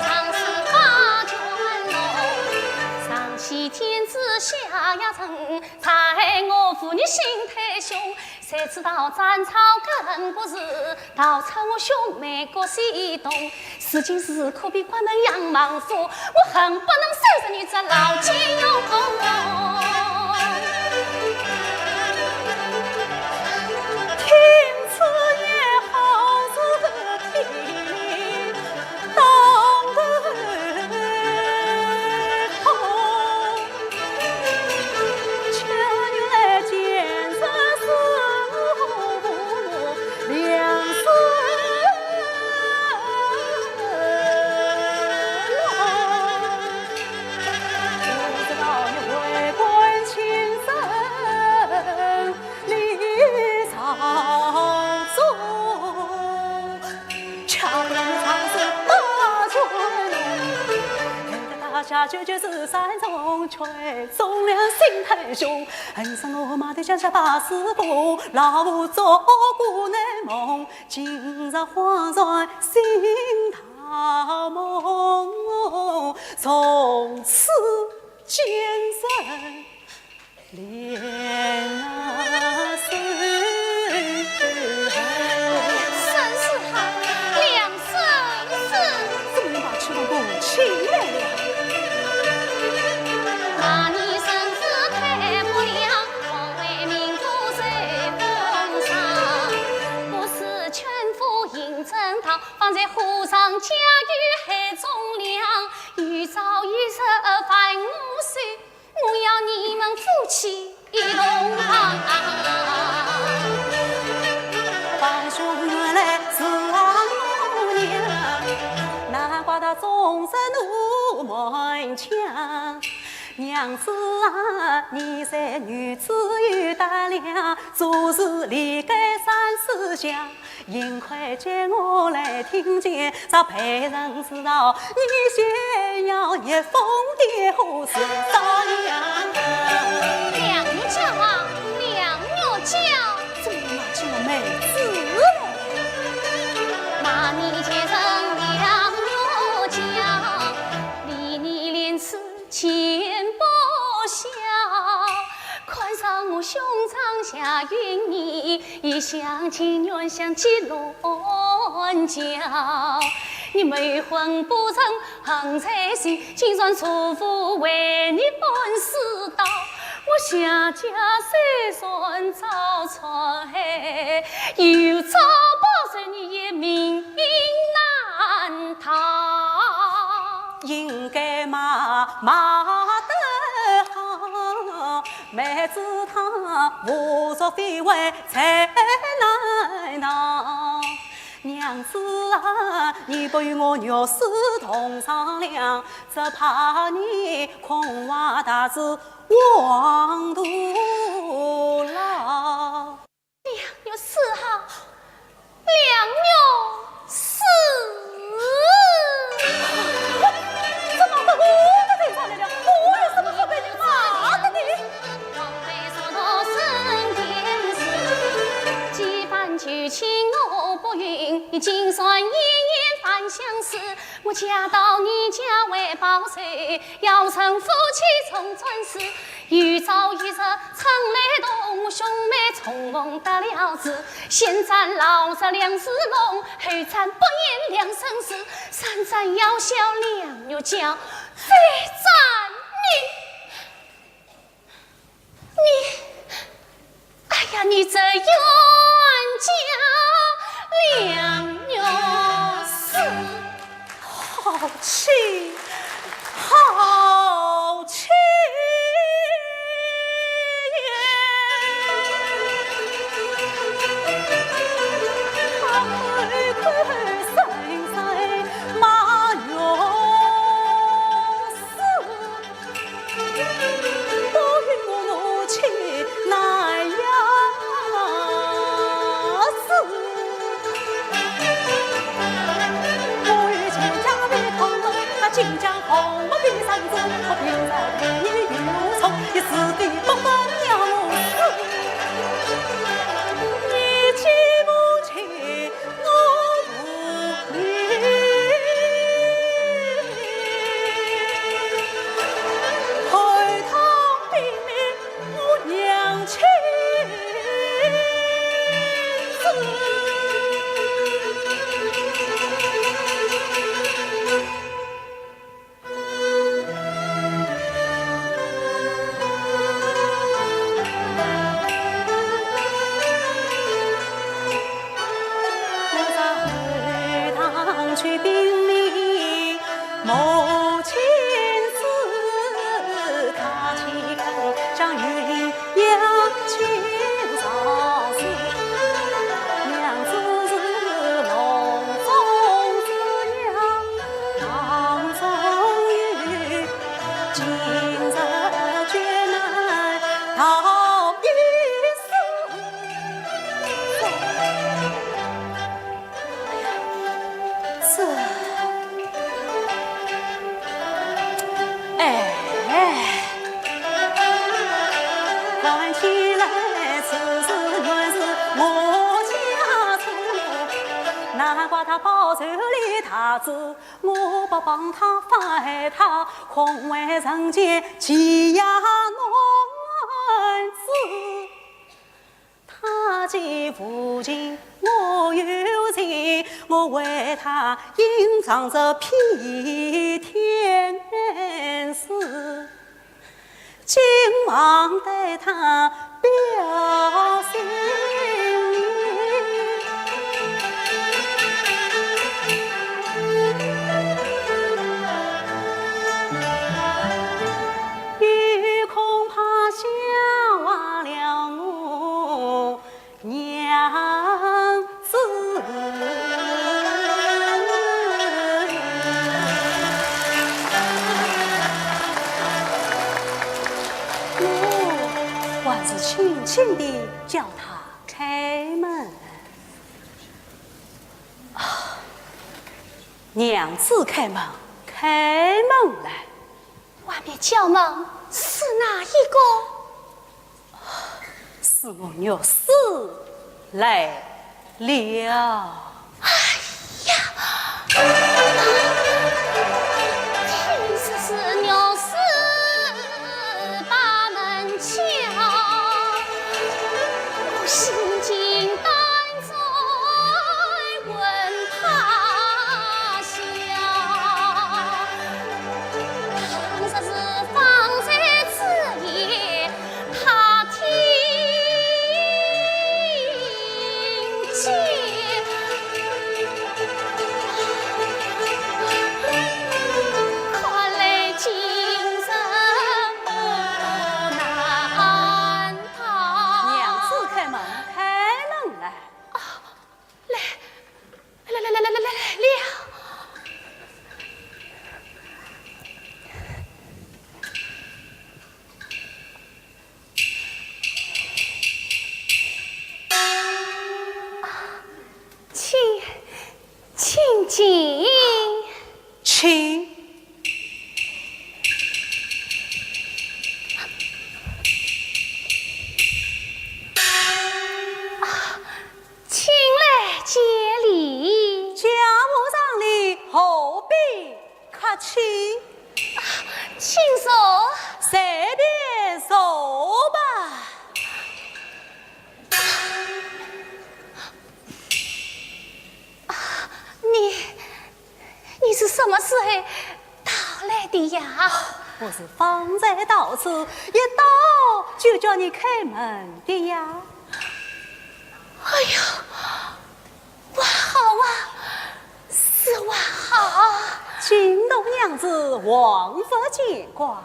上是花拳龙。上西天子下呀城，才我负你心太凶。谁知道战草更不是，到趁我兄妹各西东。是今是可比关门杨忙说，我恨不能收拾你这老奸俑。下决就是山中却忠良心太凶，恨上我马头江下把死过，老母做过难梦，今日恍然心头梦，从此奸人连啊生。放在湖上家喻海中粮，预兆一日烦我心，我要你们夫妻一同行。帮兄来是我娘，难怪他终身怒满腔。娘子啊，你在女子有大量，做事理该三思想。幸亏见我来听见，咱陪人知道，你先要一封电话是啥样？娘娘叫啊，娘娘叫，怎么叫妹子？骂你前生娘娘叫，离你连次钱不小。宽上我胸膛下云泥，一厢情愿像起乱叫。你没婚不成恨在心，今算错付为你本世道。我下家虽算早财，有朝保证你也命运难逃。应该骂得好，妹子她无作非为才难闹。娘子啊，你不与我肉丝同商量，只怕你空话大事枉徒劳。娘有死好，娘有死。怎么的？我的嘴上来了，我有什么好被你骂的呢？王妃说到升天时，几番剧情我不允，你今算一言反相思。我嫁到你家为报税，要成夫妻重转世。预兆一日春来动，兄妹重逢得了志。先斩老实两世龙，后斩不言两生死。三斩要笑两又叫，再斩你，哎呀，你这冤家两又死。好气，好气！金江红我比上子，我偏在对你有错，一死地不分要死。你既不亲，我不理。回头避免我娘亲死。去禀你母亲死，他岂肯将玉林养亲少时？娘子是笼中之娘，囊中玉，今日绝难逃一死。看起来此事原是我家错，难怪他报仇里他子，我不帮他反害他，空为人间欺压男子。他既父亲我有情，我为他隐藏着披天事，今晚对他表心意。恐怕吓忘了我娘子。我还是轻轻地叫他开门。娘子开门，开门来。外面叫门是哪一个？是我女死来了。哎呀，听说是牛死把门敲，我心惊胆战问他笑，倘若是方才此夜他听见么时候到来的呀？我是方才到此，一到就叫你开门的呀。哎呀，万好啊，是万好。惊动娘子，王府见挂。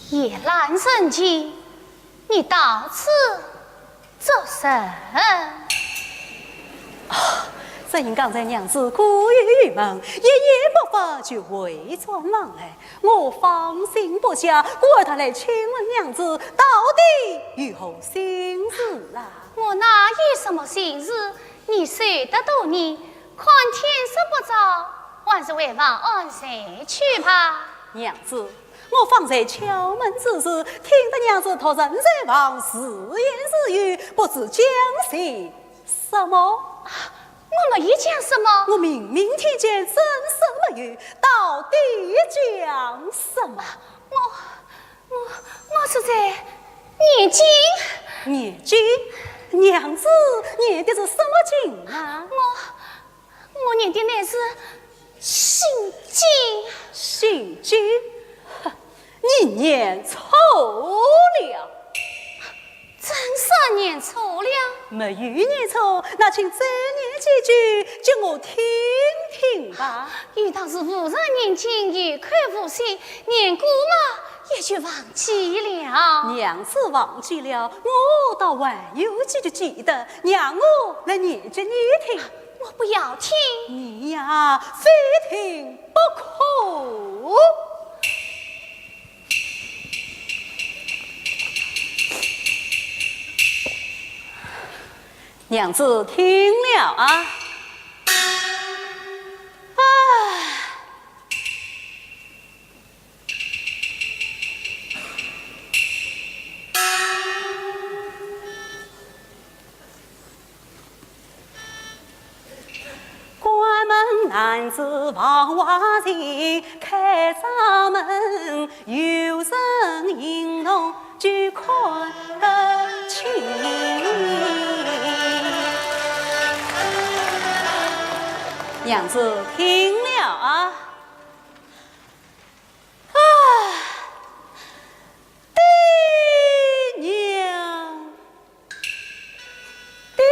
夜阑人静，你到此做甚？只因刚才娘子过于郁闷，一言不发就回转往来，我放心不下，故而他来请问娘子到底有何心事啊？我哪有什么心事？你守得多年，看天色不早，还是回房安睡去吧。娘子，我方才敲门之时，听得娘子托人在房自言自语，不知讲些什么。我没有讲什么，我明明听见声声没语，到底讲什么？我是在念经。念经？娘子念的是什么经啊？我念的乃是心经。心经？你念错了。真是念错了。没有念错，那请再念几句，叫我听听吧。遇到是无人念经，有口无心，念过嘛也就忘记了。娘子忘记了，我倒还有几句记得，让我来念给你听。我不要听。你呀，非听不可。娘子听了啊，关门男子往外进，开闸门有人引动，就看得清。娘子听了啊，爹娘，爹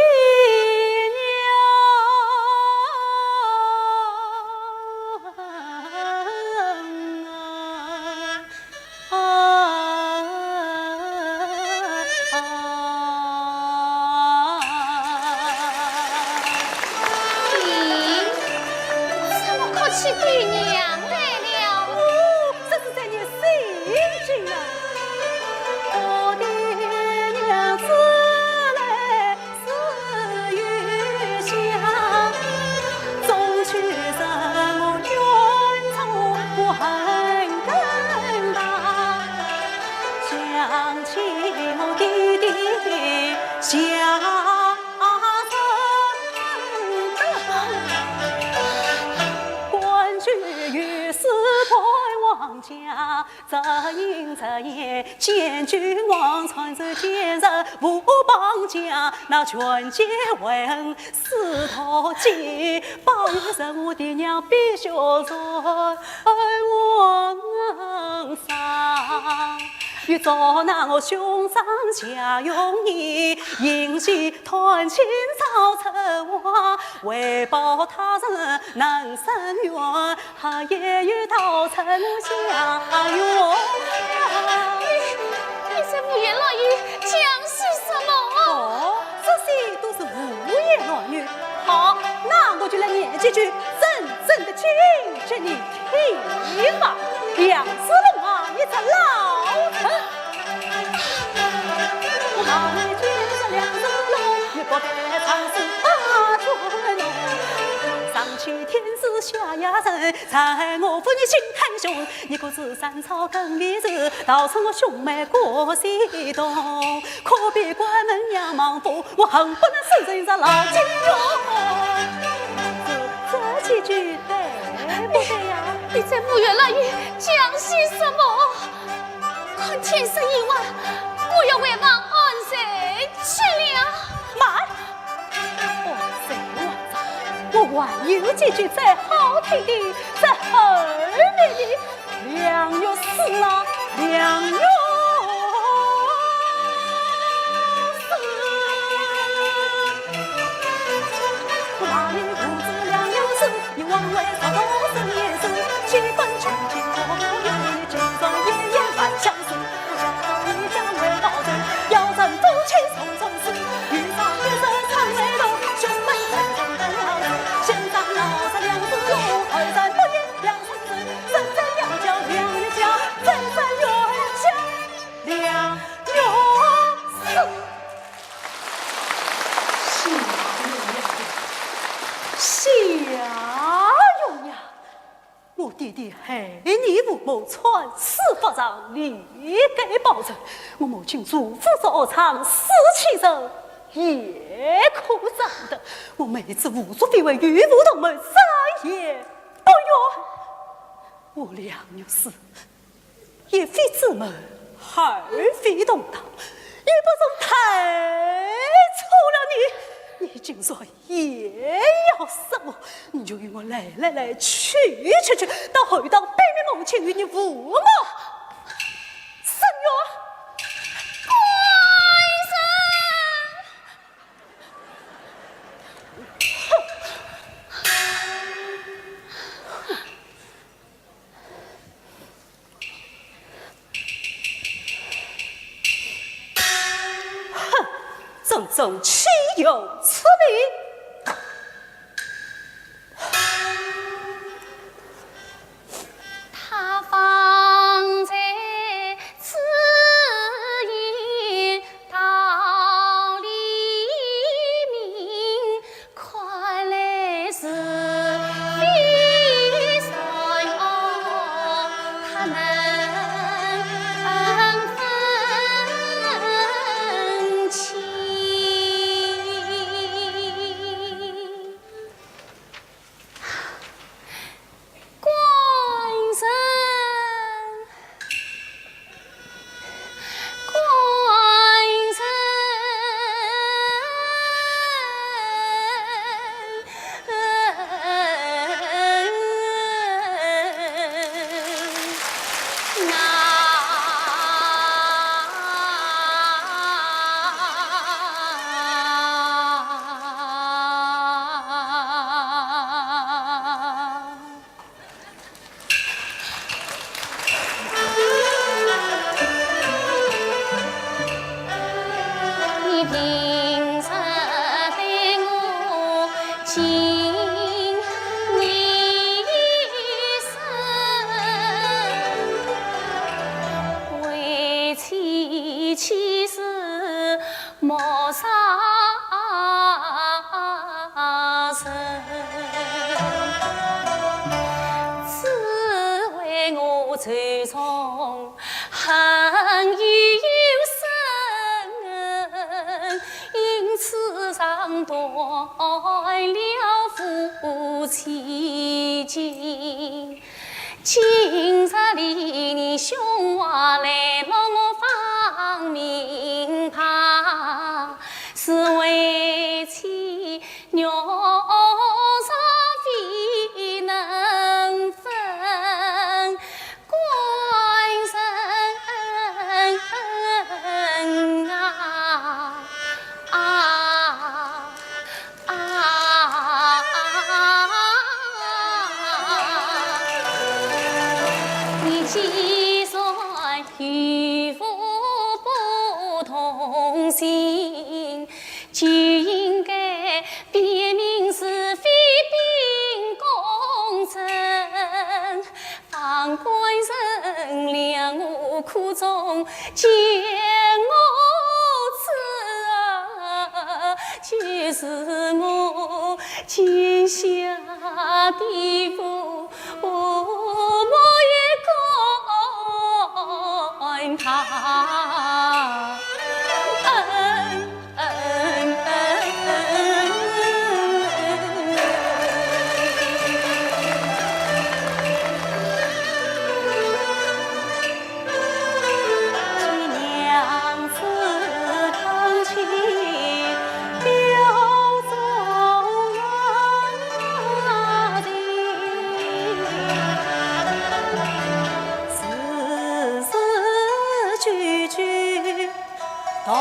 是对娘来了，这是在你心中啊！我的娘子来是余香，终去生我冤仇我恨更大，想起我弟弟想。家这阴这夜，见君王传授今日无邦家，那全皆为恩四头鸡，帮人我的娘必须在王上。欲找那我兄长家用意，迎喜团亲早成话，为报他人能生缘，他也欲到城下用。你这无言乱语，讲些什么？哦，这些都是无言乱语。好，那我就来念几句真正的经给你听吧。两只龙啊，一只老臣。我哪里见这两只龙，越过百场是大春龙。上去天子下呀人，在我夫你心太凶。你可知山草更一日，倒成我兄妹过西东。可别关门呀忙夫，我恨不能生人这老金龙。这几句对不对呀？你在无言乱语，讲些什么？看天色已晚，我要回房安睡去了。慢！安睡晚上，我还有几句再好听的，在后面的良药死了，良药。王位操多生也是，七分穷尽我有你，金装夜夜半相思。不想到一家为保证，要咱夫妻从从死。遇上月色长眉头，兄妹分成等了子。先长老三两字路，二三不言两三字。三三要叫两人家，三三又叫两又死。我弟弟害你父母穿死法上，立该保证。我母亲祖父所藏死气人，也可长的。我妹子无所非为，与父同门，再也不愿。我俩女死，也非姊妹，儿非同堂，也不是太错了你。你竟说也要杀我，你就与我来去，到回到北面母亲与你父母生约。正正岂有此理！他方在此言道理明，快来是非善恶，他能分清。最从恨已有深，因此上断了夫妻情。今日里你兄娃来了，我方明白，是为妻娘上非能分。既算与父不同心，就应该辨明是非秉公正，方官人谅我苦衷，见我此就是我今下的福。他娘子成亲表忠人，同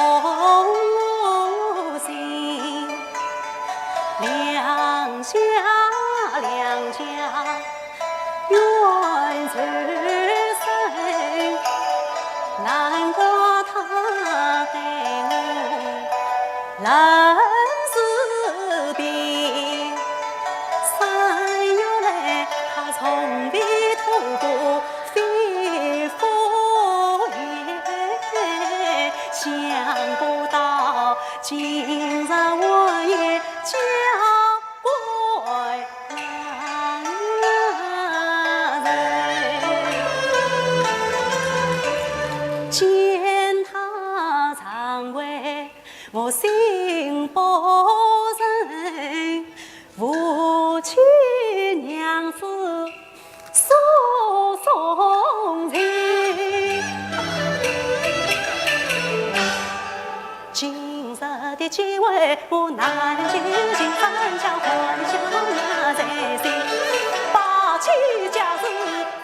心，两家愿出生，难怪他对我人是病。3月来，他从未透过非佛言，想不到今日我也嫁归人，见他常为我心不忍，父亲娘子诉衷情。今日的机会，我难究竟，欢笑欢笑那在心，把气家事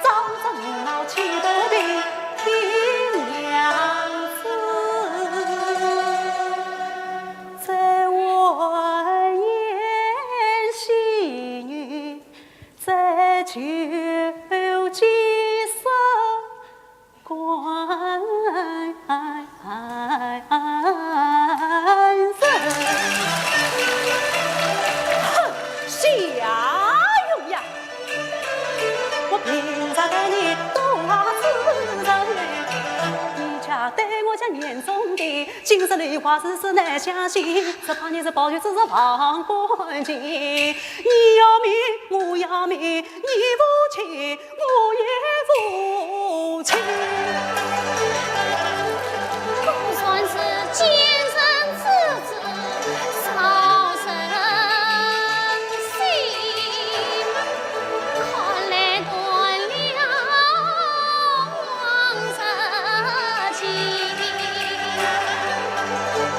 早正闹气多病，听娘子在晚宴喜女，在酒几声关年中的今日梨花事难相信，只怕你是抱怨只是旁观镜。你要命，我要命，你父亲，我也父亲。总算是见人知之，少生心。看来断了往日情。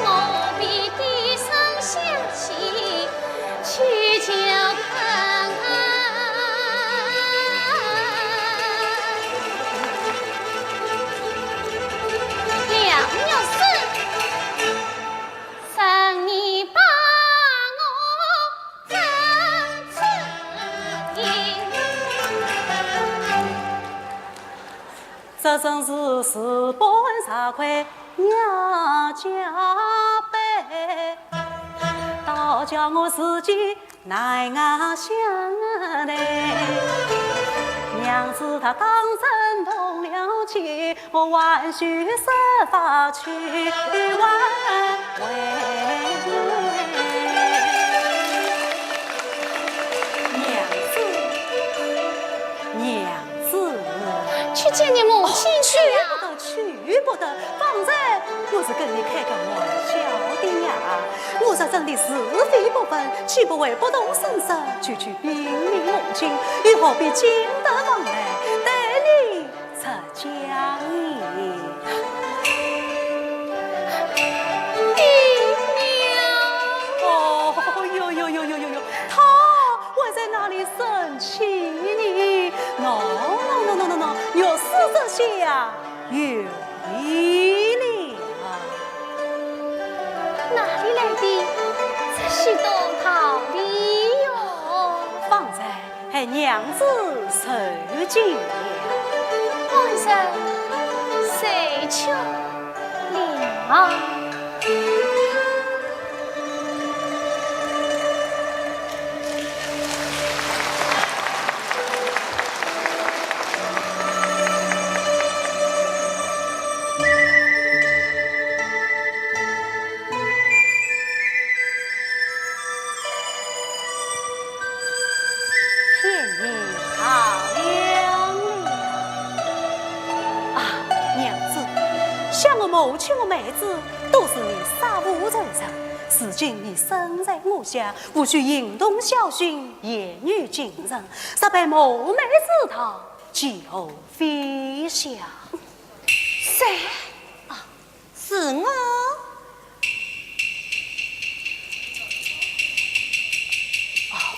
我必低声响起，去就看娘娘是让你把我认知音，这真是事半茶亏要加倍，倒叫我自己奈我想来。娘子她当真动了情，我万须设法去挽回。娘子，去见你母亲去呀！去不得，方才我是跟你开个玩笑的呀。我这真的是非不分，岂不为不动声色就去禀明母亲？又何必经得往来，带你出江泥？哦哟，他会在哪里生气你？no， 有事这些呀。有一了，哪里来的这许多桃李哟？方才还娘子受尽了，皇上谁求了？母亲和妹子都是你杀父仇人，如今你身在我家，无需引动小训，言语谨慎，实被谋妹之堂，今后非想。谁？啊，是我。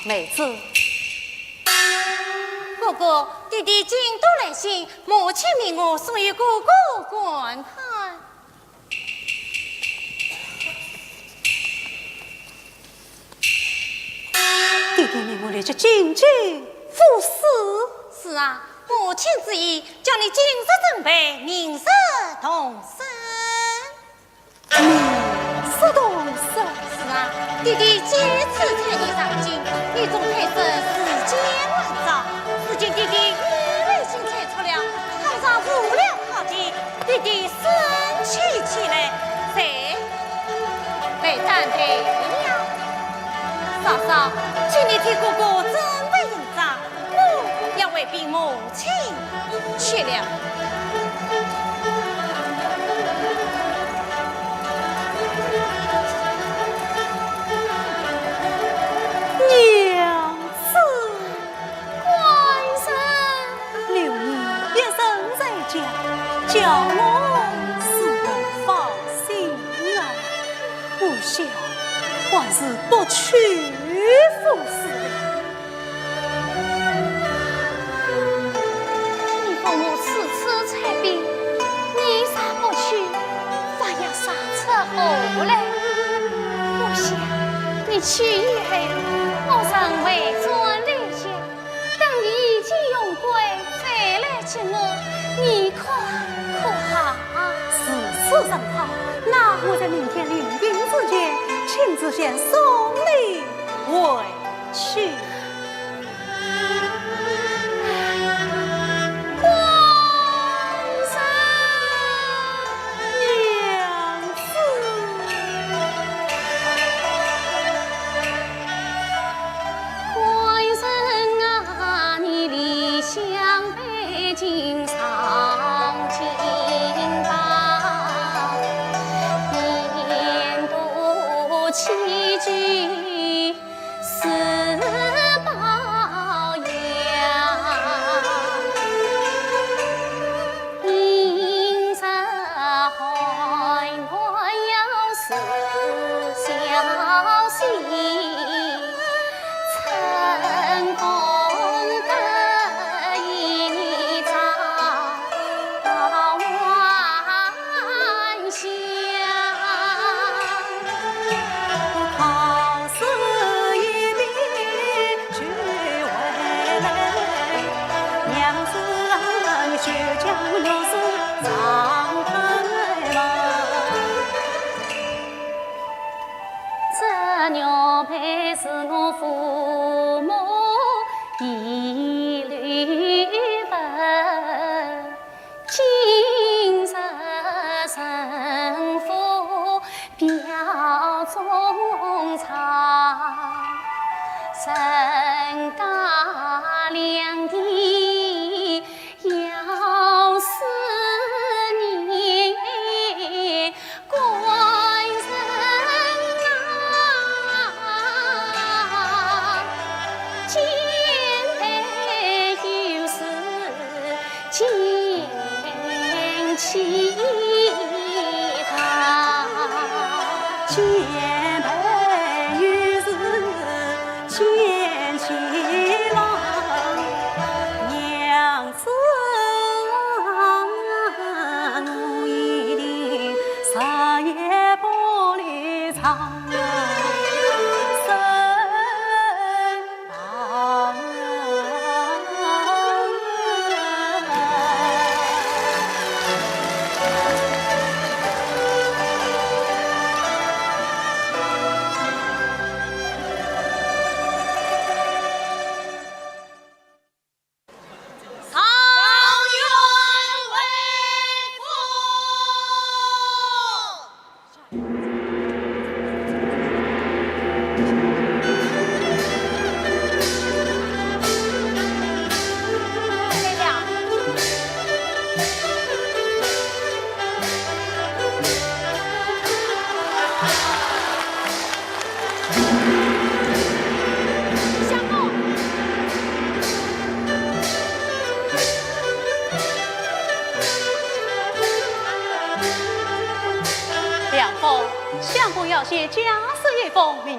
妹子，哥哥，弟弟进都来信，母亲命我送与哥哥观看。去进京赴死。是啊，母亲之意，叫你今日准备，明日动身。明日动身。是啊，弟弟今次才你上京，你总配是时间晚早。如今弟弟意外心才出了，倘上无了好计，弟弟生气起来，谁来担待了？嫂嫂，请你替哥哥准备营帐，我要为禀母亲去了。娘子，官人，留你一生在家，叫我是不放心啊。不想还是不去赴死了。你父母此次才病，你啥不去，反要杀出后来。我想你去以后，我曾为尊留下，等你已经用归再来接我，你可好？事正好，那我在明天凌云之前，亲自先送你回去。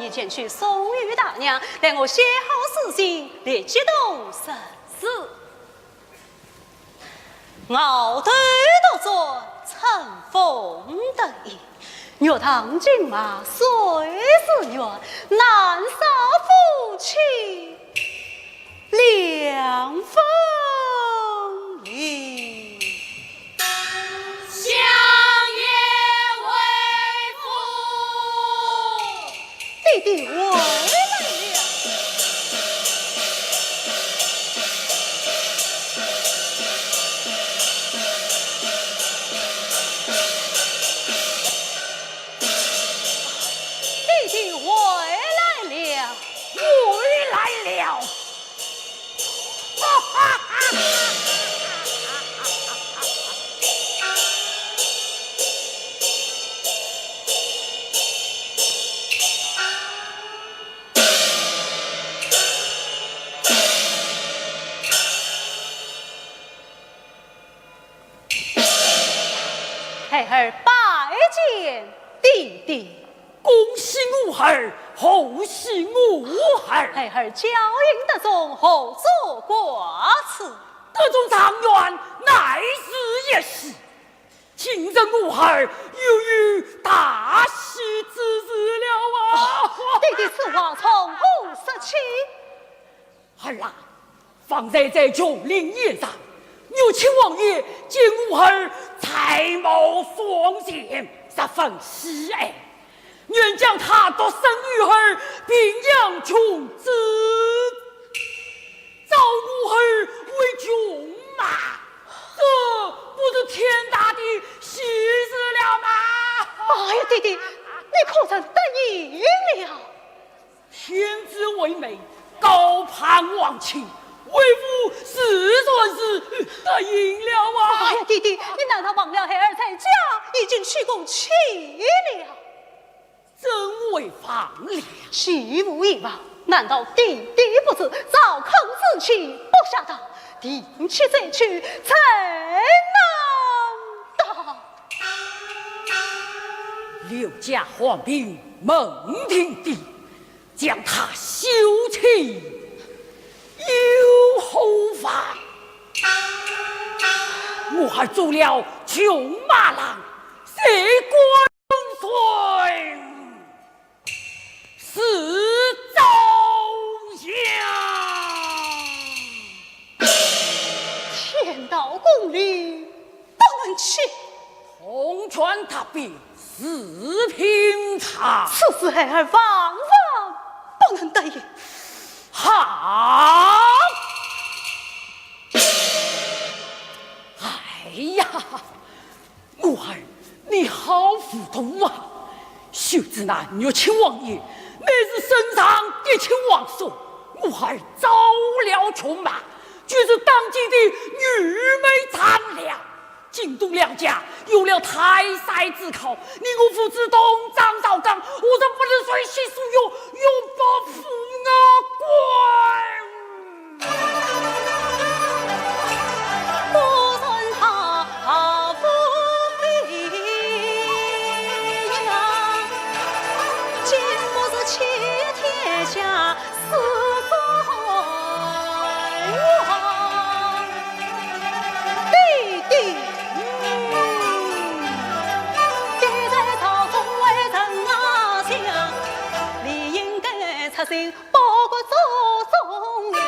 前去送与大娘，待我写好事情，立即动身事。鳌头独尊，乘风得意，若唐骏马，谁是愿？难杀夫妻。梁风铃。相爷为父，弟弟回来了。弟弟回来了，回来了。孩儿拜见弟弟。恭喜我儿，后喜我儿。孩儿娇应得中，后做寡此。得中状元，乃是一喜。今日我儿又有大喜之日了啊！弟弟此话从何说起？儿啊，方才在九陵宴上，牛亲王爷见我儿才貌双全，十分喜爱，愿将他独生女儿并养穷子，召我儿为舅妈，这不是天大的喜事了吗？哎呀，弟弟，你可曾得意了？天子为媒，高攀王亲，为父是算是得应了啊！哎呀，弟弟，你难道忘了孩儿在家已经娶过妻了？真为放了。岂无以往？难道弟弟不知早坑自弃，不晓得定期再娶才能到？刘家皇兵蒙听帝将他休弃，有后法。我还做了穷马郎，谁关孙是周襄。天道公理不能弃，红拳踏壁四平常。此事孩儿万万不能得意。好！哎呀，我儿，你好糊涂啊！秀子那岳亲王爷乃是身上的亲王孙，我儿遭了穷马，却是当今的愚昧残良。京东两家有了太塞之考，你我父子东张赵刚，我这不能随心所欲，永不负不论他不为呀，今不是欺天下死在王，弟弟。他心报国做忠良，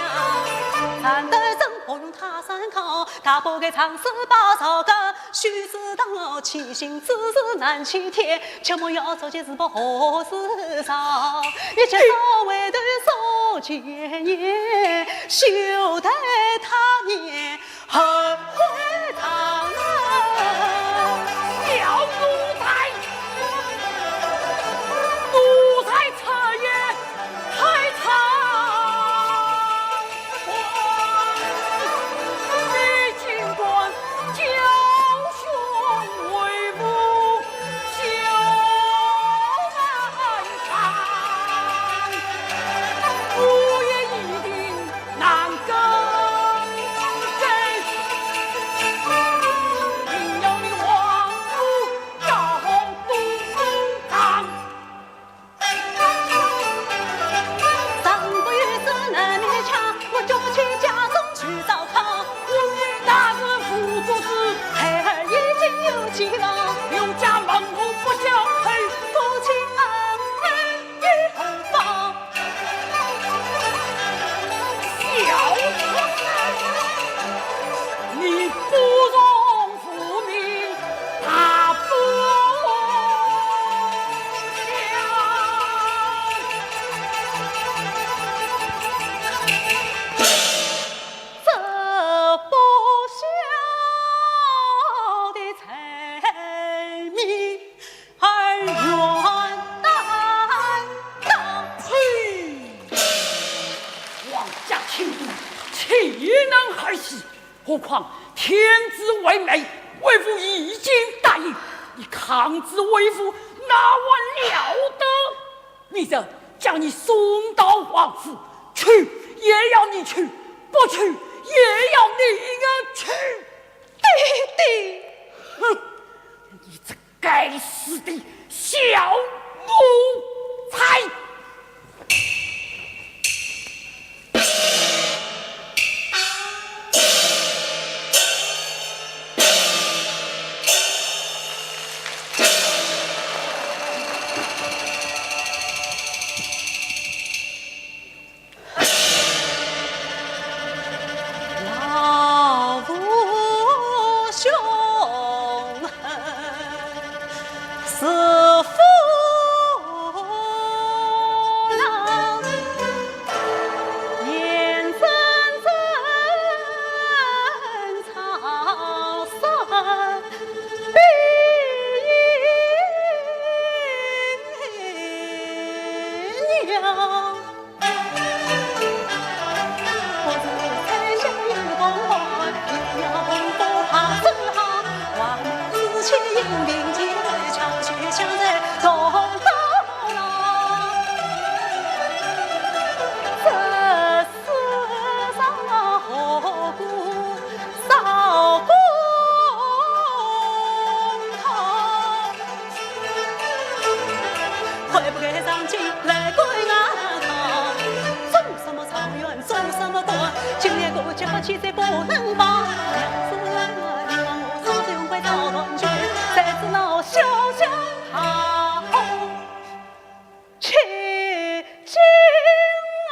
难得真不用他参考，他不该长死把草根，须知道七星之事难欺天，切莫要做件事不合时尚，一切所谓的所见也，休待他年后会堂小奴才，奴才彻夜太长，你尽管教兄为父修难长，我也一定难更正。定要你王府照东堂。3个月之内勉强，我就去家中去找他。我与那是辅助子，孩儿已经有妻了，刘家门户不相配，夫妻恩爱与何妨？小况天子为媒，为父已经答应，你抗旨为父，哪还了得？明日将你送到王府，去也要你去，不去也要你去。弟弟，哼！你这该死的小奴才！气势不能放，娘子你望我嫂子永会早断绝，再次闹小将好千金啊！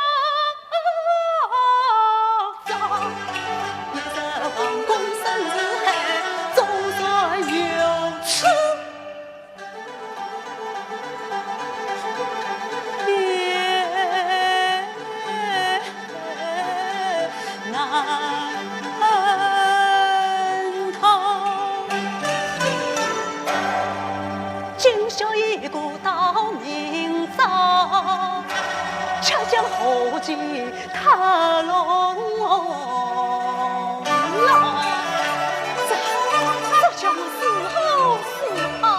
一则皇宫生日黑，总算有此恰将后继踏龙浪，这叫死好死好啊！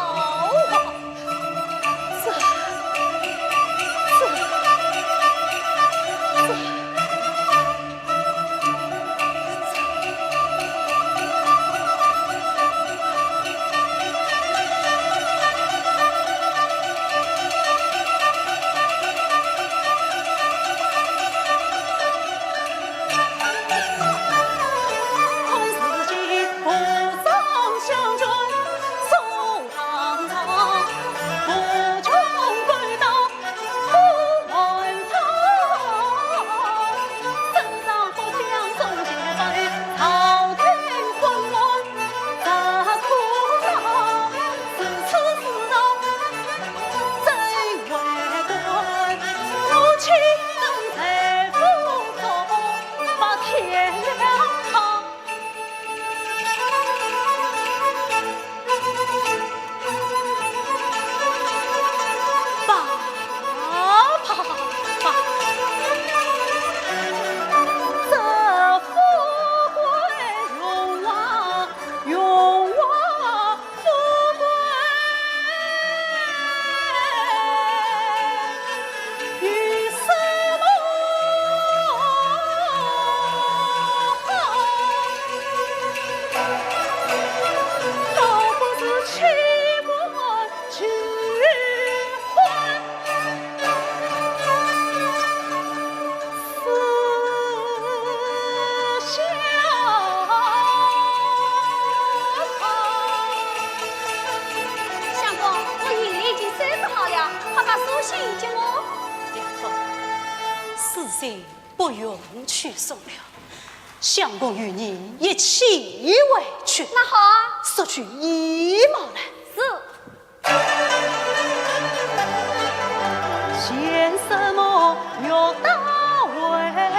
不用去送了，相公与你一起回去。那好啊，索取衣帽来。是。嫌什么要大为呀？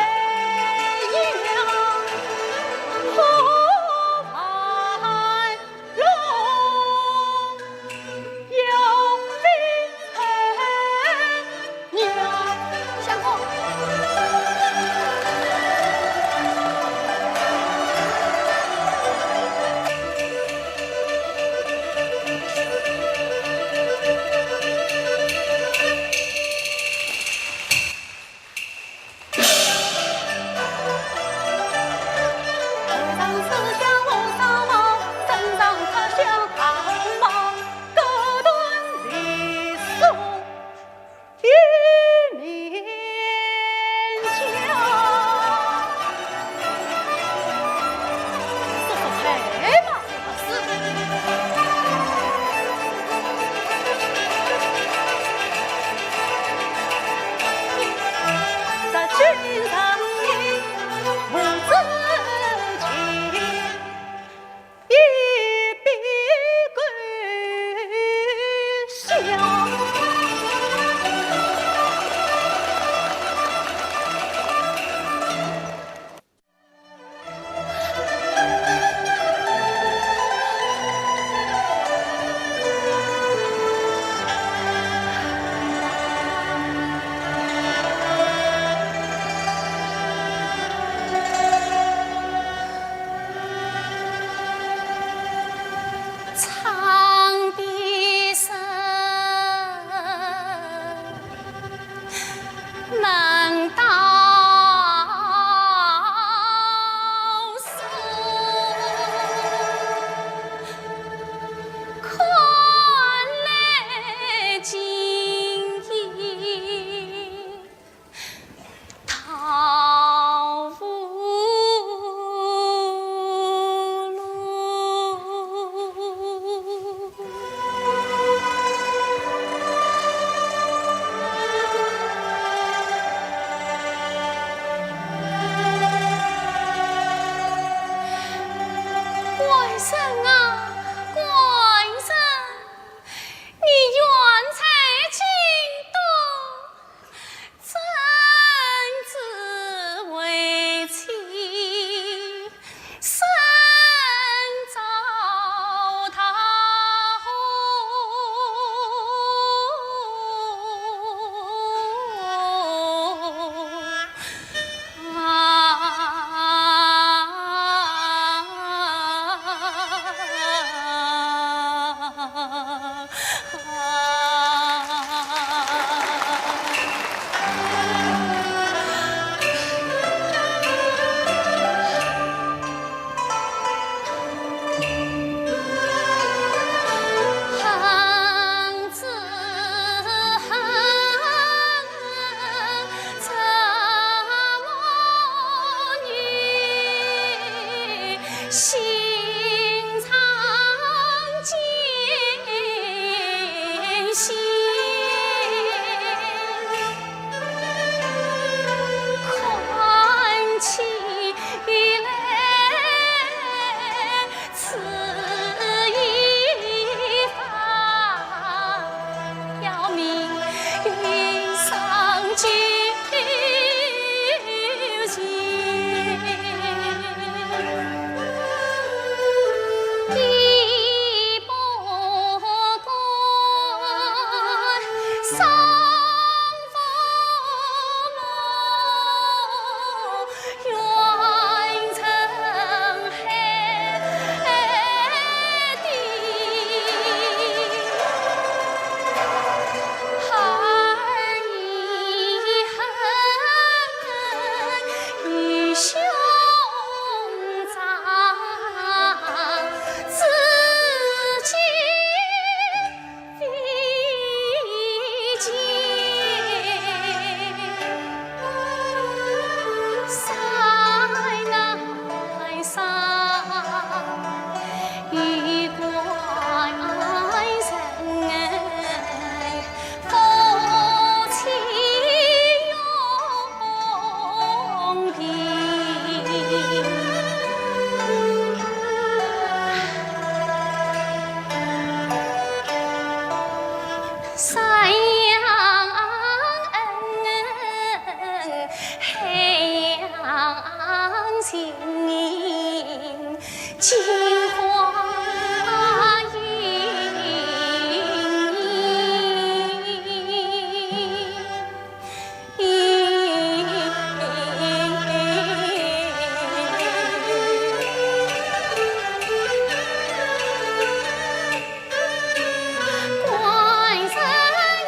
关山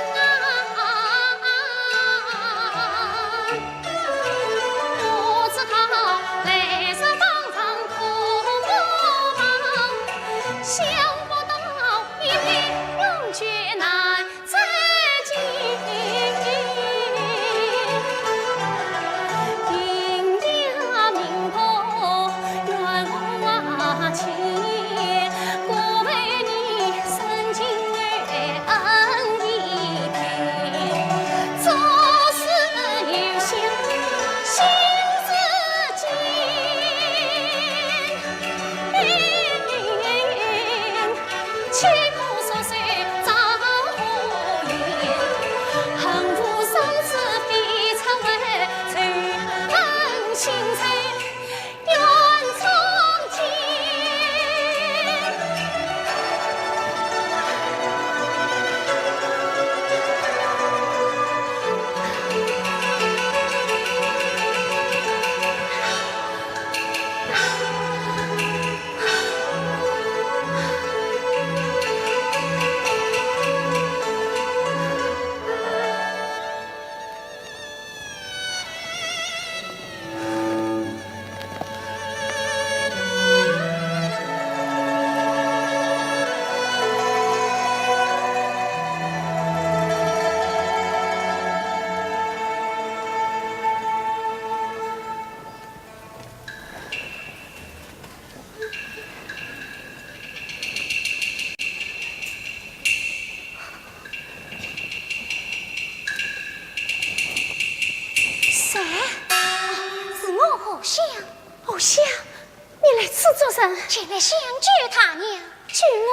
香，你来此做甚？前来相救他娘。救我？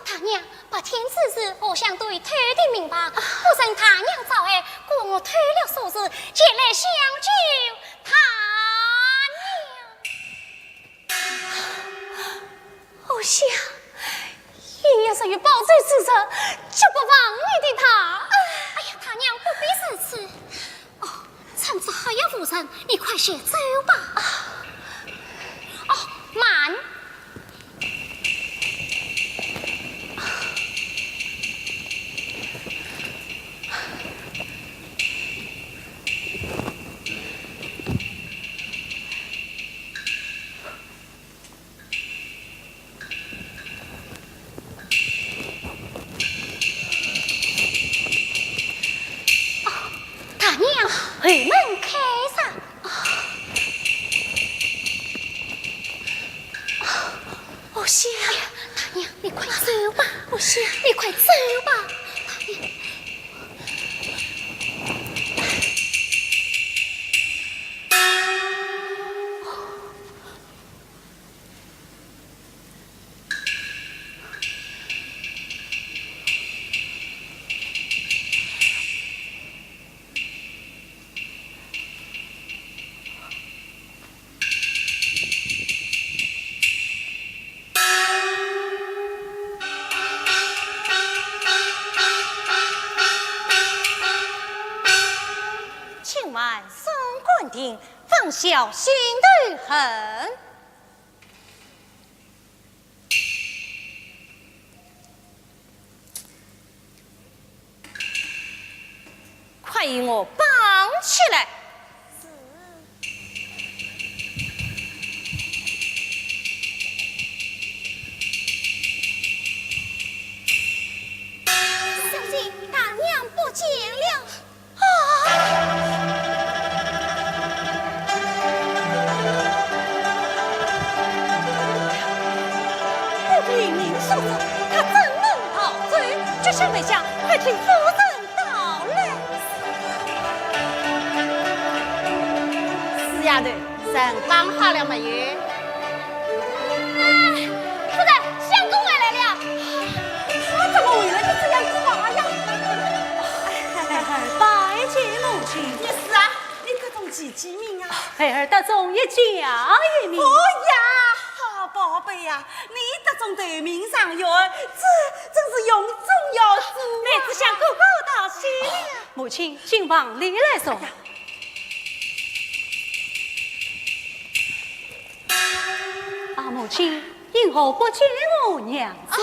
他娘把天之事，我想对偷的明白。不趁他娘早来，故我偷了所事，前来相救他娘。我想，你要是有报罪之责，就不枉你的他。哎呀，他娘不必如此。哦，趁着还有夫人，你快些走吧。哦，慢。回门开上，我想，大娘，你快走吧。我想，你快走吧，大娘。放下心头恨，快与我绑起来！小心大娘不见了！小梅香，快请夫人到来。四丫头，人绑好了没有？夫人，相公回来了。他怎么回来的这样快呀？拜见母亲。也是啊，你这种几几名啊？孩儿得中一家一名。哦呀，好宝贝呀，你这种对名上有儿，这真是永重要事。妹子向哥哥道喜了。母亲，请往里来说。母亲，因何不见我娘子？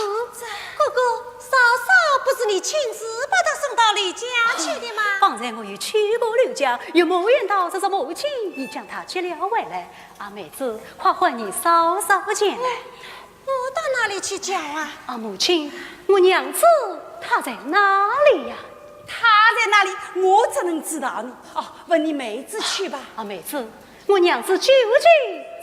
哥哥，嫂嫂不是你亲自把她送到李家去的吗？方才我已去过刘家，又没想到这是母亲已将她接了回来。妹子，快唤你嫂嫂前来。我到哪里去叫啊？母亲，我娘子她在哪里呀？她在哪里？我怎能知道呢？问你妹子去吧。妹子，我娘子究竟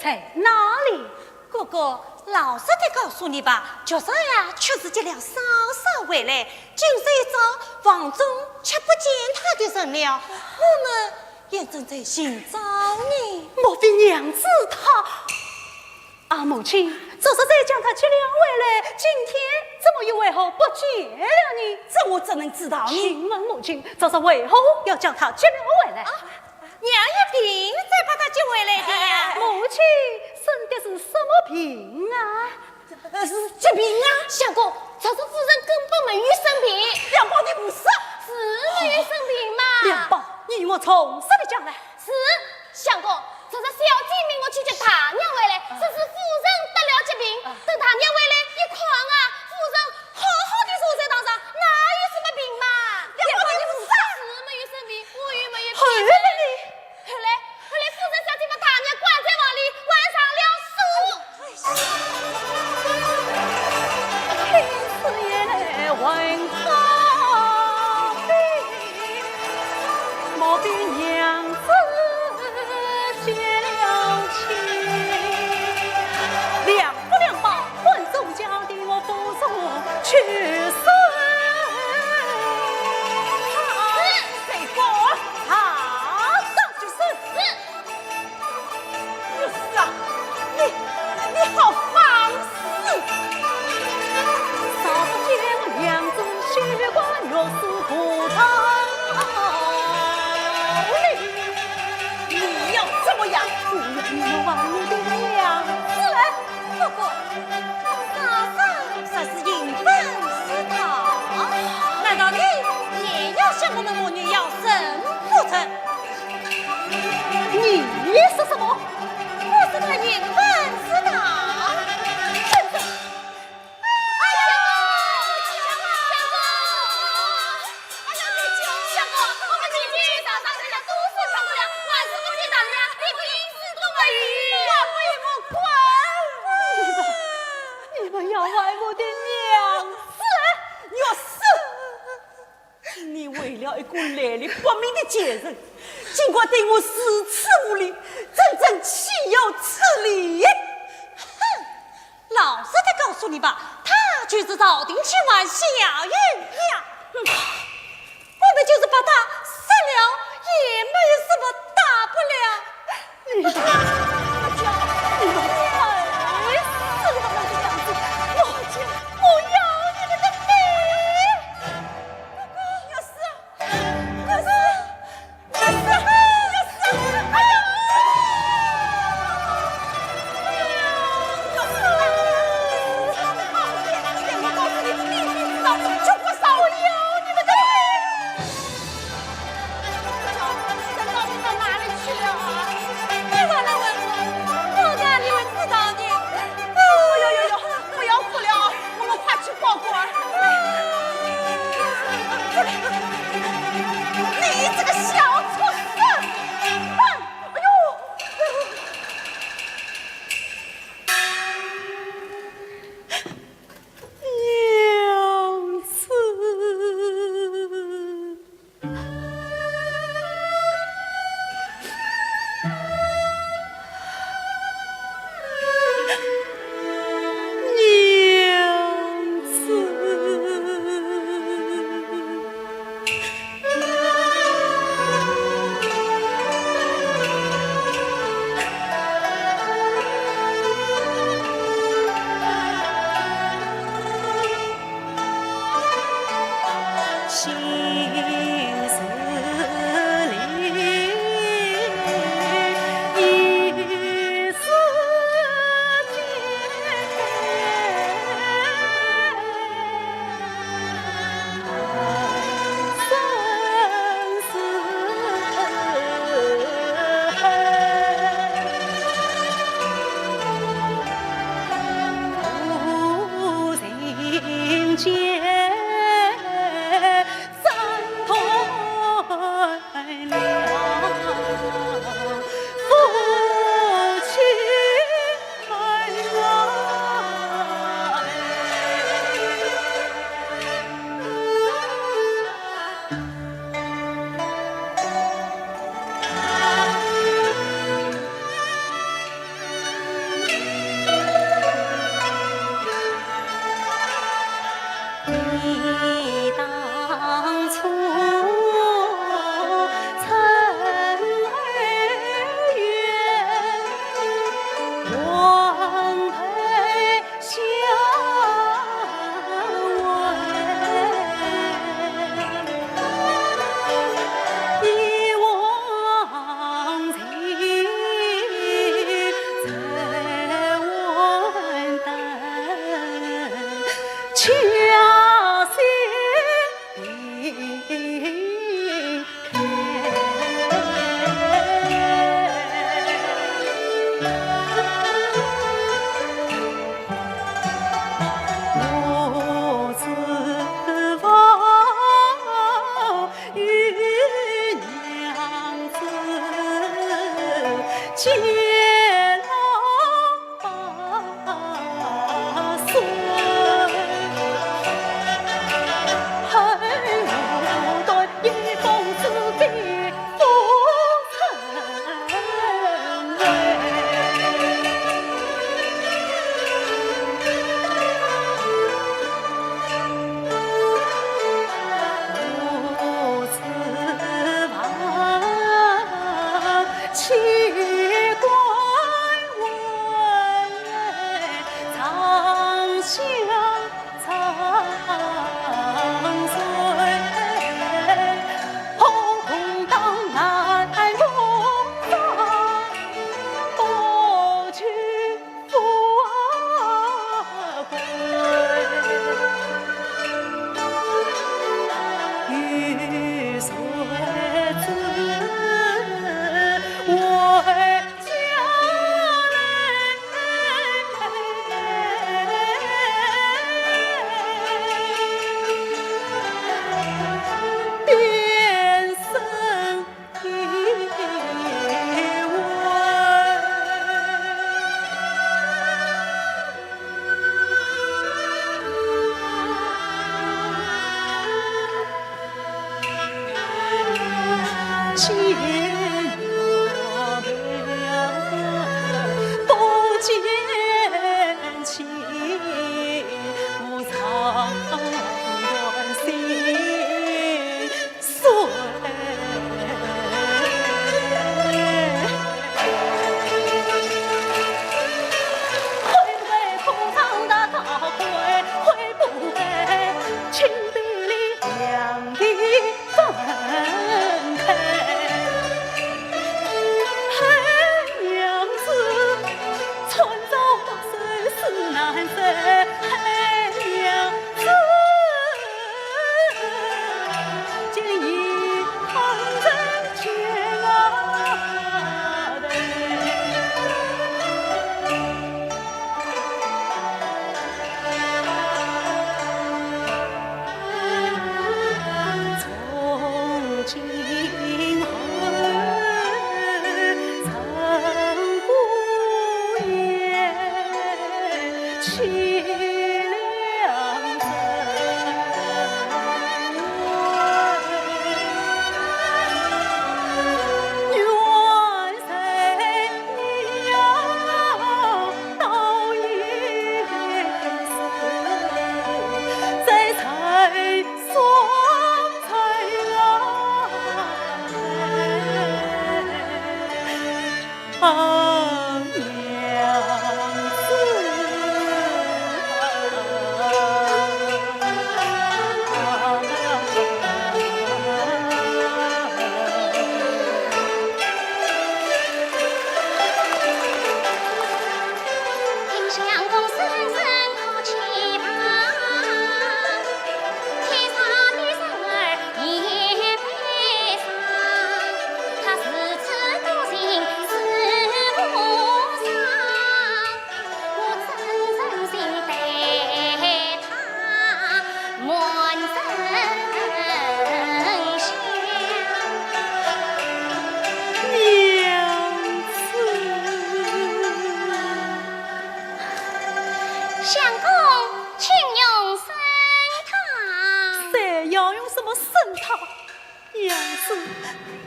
在哪里？哥哥，老实的告诉你吧，就这样确实接了嫂嫂回来，今日一早房中却不见她的人了，我们也正在寻找你。莫非娘子她？母亲，这是在将她接了回来，今天怎么又为何不见了你？这我怎能知道呢？请问母亲，这是为何要将她接了回来？娘有病才把她接回来的呀。母亲生的是什么病啊？是疾病啊！相公，这是夫人根本没有生病。两宝你不是？是没有生病嘛？两宝，你与我从实的讲来。是，相公，这是小姐命我去接大娘回来，这是夫人得了疾病，等大娘回来一况啊，夫人好好的坐在堂上，哪有什么病嘛？两宝你不是？是没有生病，我又没有病。后来夫人小姐把大娘关在房里，关上了锁。天赐也来问好病，莫比娘子结了亲。两不两宝，混众交的我不足去死。谁说？当就是。就是啊。你是什么？我是他原本是他。你们要害我的娘子！要死！你为了一个来历不明的贱人，尽管对我四次无礼，真正岂有此理！哼，老实的告诉你吧，他就是朝廷千万小云呀。我们就是把他杀了，也没有什么大不了。你们，你们害死了我的娘子！我要你们的命！要死！要死！要死！要死！哎呀！要死了！我告诉你，你必须知道，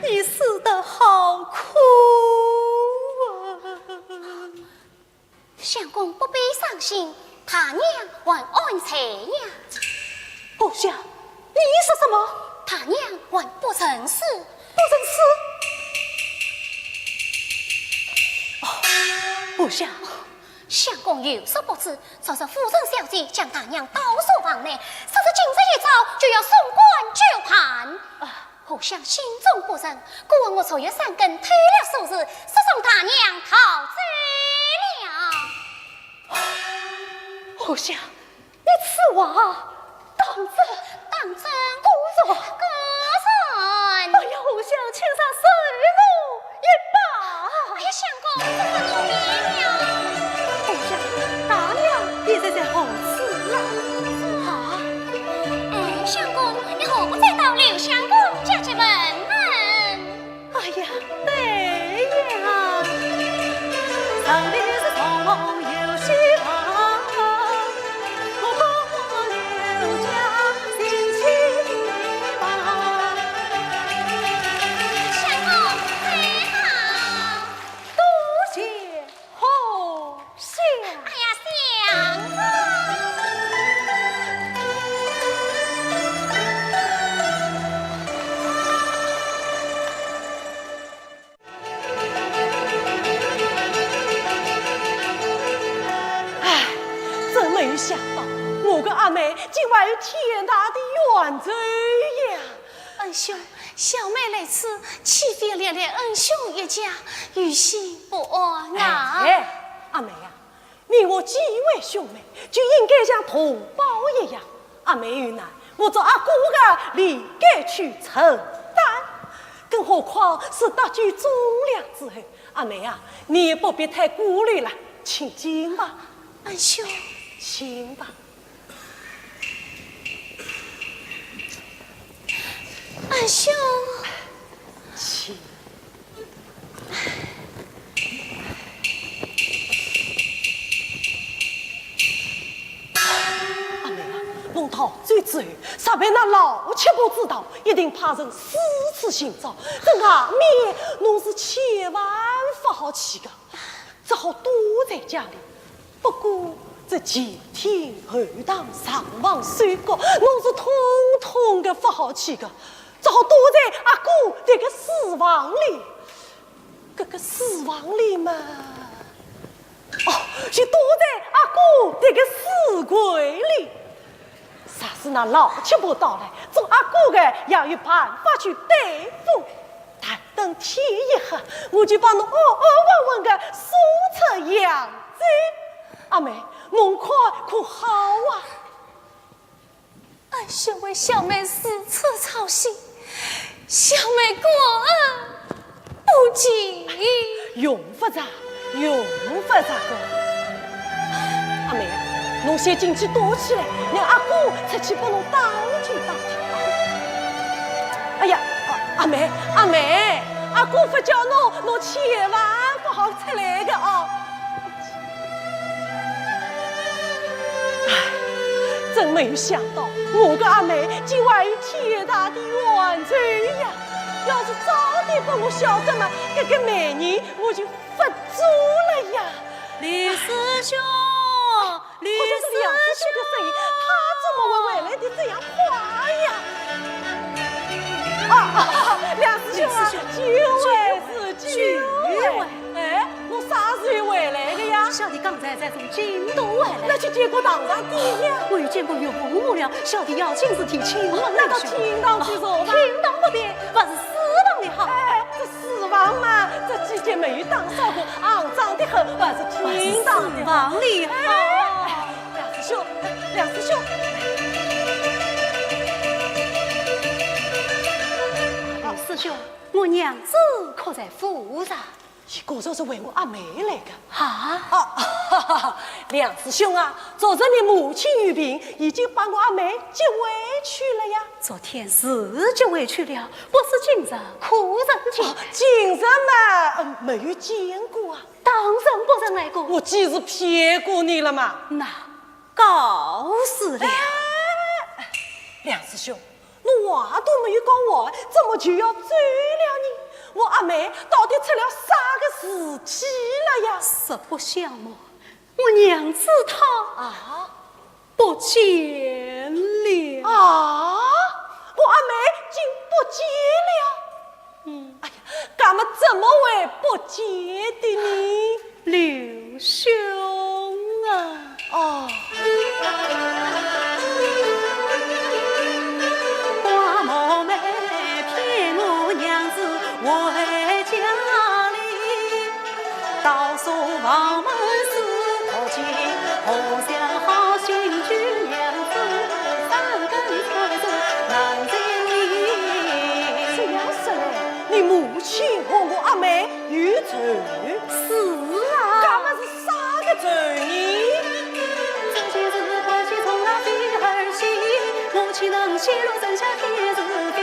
你死得好苦啊！相公不必伤心，他娘还安财呀。部下，你说什么？他娘还不成事，不成事？哦，部下。相公有所不知，说是夫人小姐将他娘刀锁房内，说是今日一早就要送官就判。互相心中不忍，故问我昨夜三更推了数日，是送他娘逃走了。部下，你此话当真？当真？故作个人。哎呀，互相请上水路一把。哎呀，相公，这是奴婢了。部下，大娘也在后此了。好，相公，你何不再到刘相公家去问问？哎呀，对呀，上帝是从梦有希望，我和刘家心齐忙。相公，最好。多谢后相。哎呀，相公。没想到我跟阿妹竟然有天大的冤罪呀！恩兄，小妹来此，岂非连累恩兄一家，于心不安啊！阿妹呀，你我几位兄妹就应该像同胞一样。阿妹遇难，我做阿哥的理该去承担，更何况是得居忠良之后。阿妹啊，你也不必太顾虑了，请进吧。恩兄。请吧，恩兄，请。阿妹啊，龙涛最罪，啥被那老七婆知道，一定派人私自寻找。这外面侬是千万不好去的，只好躲在家里。不过这前天后堂上房睡觉，侬是通通的不好去的，只好躲在阿哥这个书房里。这个书房里嘛，就躲在阿哥这个书柜里。啥时那老七婆到来，做阿哥的也有办法去对付。但等天一黑，我就把侬稳稳的送出扬州。阿妹，侬快可好啊？俺想为小妹四处操心，小妹过恩不及。用不着个。阿妹，侬先进去躲起来，让阿哥出去帮侬打听打听。哎呀，阿妹，阿哥不叫侬千万不好出来的哦。真没有想到，我的阿妹竟还有天大的冤罪呀！要是早点把我晓得嘛，这个美人我就发足了呀！李师兄，李好像是梁师兄的声音，他怎么会回来的这样快呀？梁师兄啊，久违！哎，侬啥时候回来的呀？小弟刚才在从京都回来，那去见过堂上弟呀？我遇见过岳父母了，小弟要亲自提亲了。那到厅堂去说吧。厅堂不便，还是私房的好。哎，这私房嘛，这几天没有打扫过，肮脏的很，还是厅堂的房里好。梁师兄。师兄，我娘子可在府上？果然是为我阿妹来的。梁师兄啊，昨日你母亲有病，已经把我阿妹接回去了呀。昨天是接回去了，不是今日可曾见？今日嘛，没有见过啊。当然不曾来过。我既是骗过你了嘛。那告辞了。梁师兄，我话都没有讲完，怎么就要追了你？我阿妹到底出了啥个事体了呀？实不相瞒，我娘子她不见了。我阿妹竟不见了。哎呀，干嘛怎么会不见的呢？刘兄啊！花某妹骗我娘子回家里，到书房门是可见，何想好心君娘子三更才是难见你。这样说来，你母亲和我阿妹有仇？是啊，干嘛是啥个仇呢？这件事关系从那第儿媳，我岂能泄露真下天子的？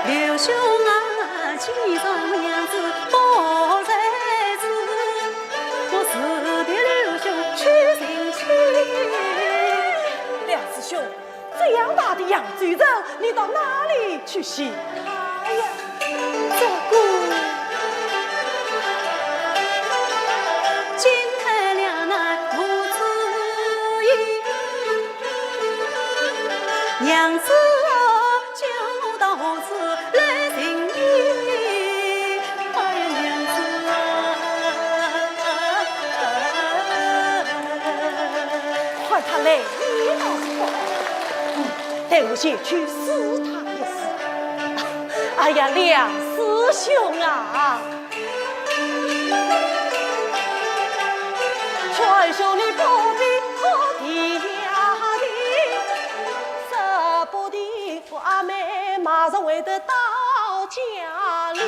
刘兄啊，今日娘子不在此，我辞别刘兄去寻亲。梁师兄，这样大的扬州人，你到哪里去寻他呀？这个金太娘乃无子意，娘子就到此来寻你。哎呀，娘子快他来，你倒是不带我先去试他一试。哎呀，梁师兄啊！劝兄你不必哭地呀地，舍不得我阿妹马上会得到家里。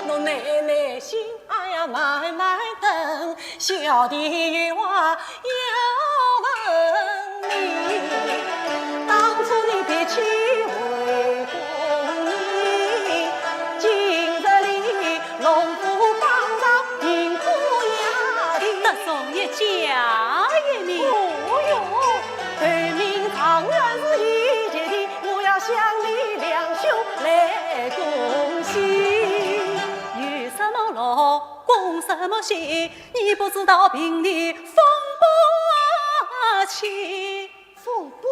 侬耐耐心，哎呀慢慢等，小弟有话要问你。当初你别去为公义，今日里农夫帮上银库呀的。得送一家一名。么心？你不知道平地风波起。风波？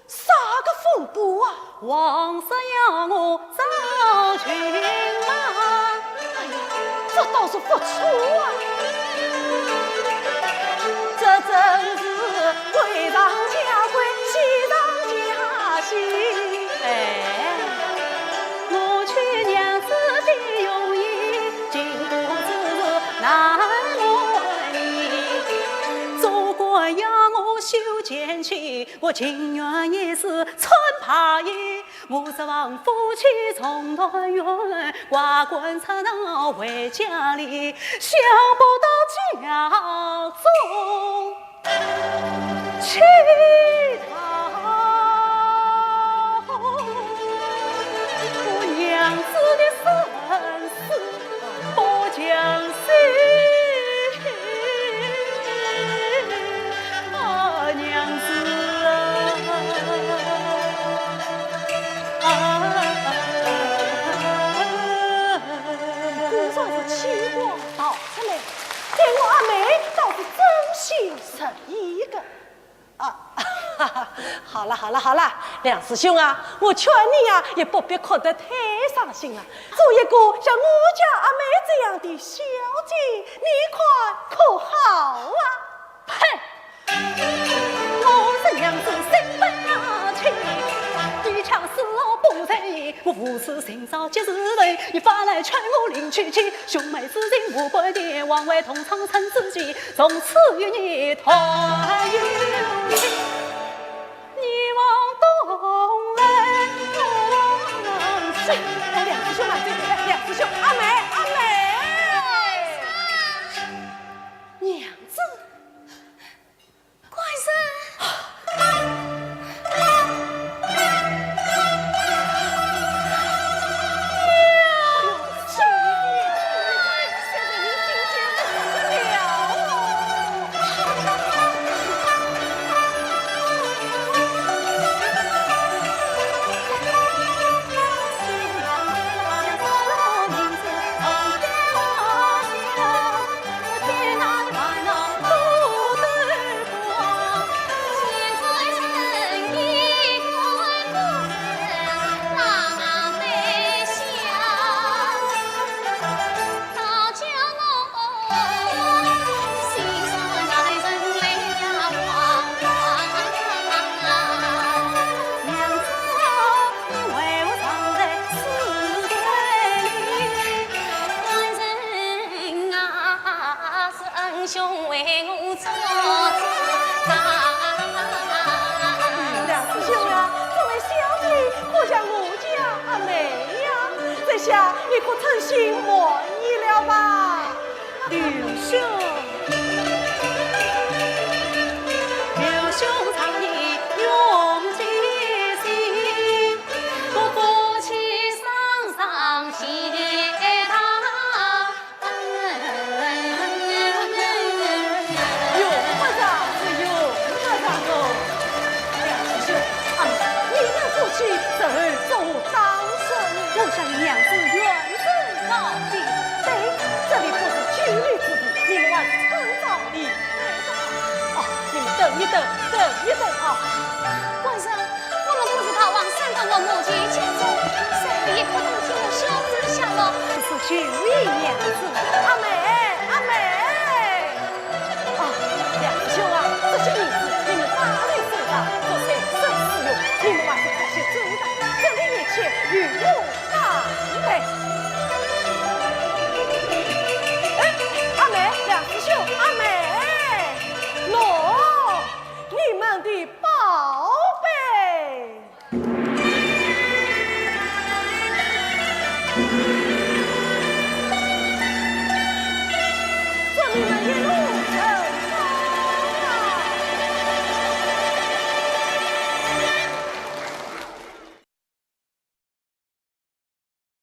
啥个风波啊？王师要我找军马。哎呀，这倒是不错啊！这真是贵上加贵，喜上加喜。哎，我劝娘子的用意，今不知难为你。祖国要我修建起，我情愿也是穿ผ้衣。我指望夫妻从团圆，挂冠插刀回家里，想不到家中乞讨。我娘子的身世不讲信，啊娘子估算是气话道出来，对我阿妹倒是真心实意的。好了，梁师兄啊，我劝你啊，也不必哭得太伤心了。做一个像我家阿妹这样的小姐，你看可好啊？呸！我是娘子心本情，一腔死老不在意。我无事寻找及时人，你反来劝我另娶妻。兄妹之情无关的，往外同场成知己，从此与你团圆。你往东来东西。梁师兄啊，梁师兄，阿妹，娘子，怪生。兄为我做梁师兄啊，这位小姐可像我家阿妹呀？这下你可称心满意了吧？刘兄，刘兄常以勇气心，我夫妻上谢他。用不着是用不着哦。梁师兄，你们夫妻怎做当顺？我向娘子愿真告尽。对，这里不是拘律之地，你们还是趁早的。哦，你们等一等啊！官生，我们不是逃往山东的母亲前走，谁也可当听我小子下落。这是九姨娘子，阿妹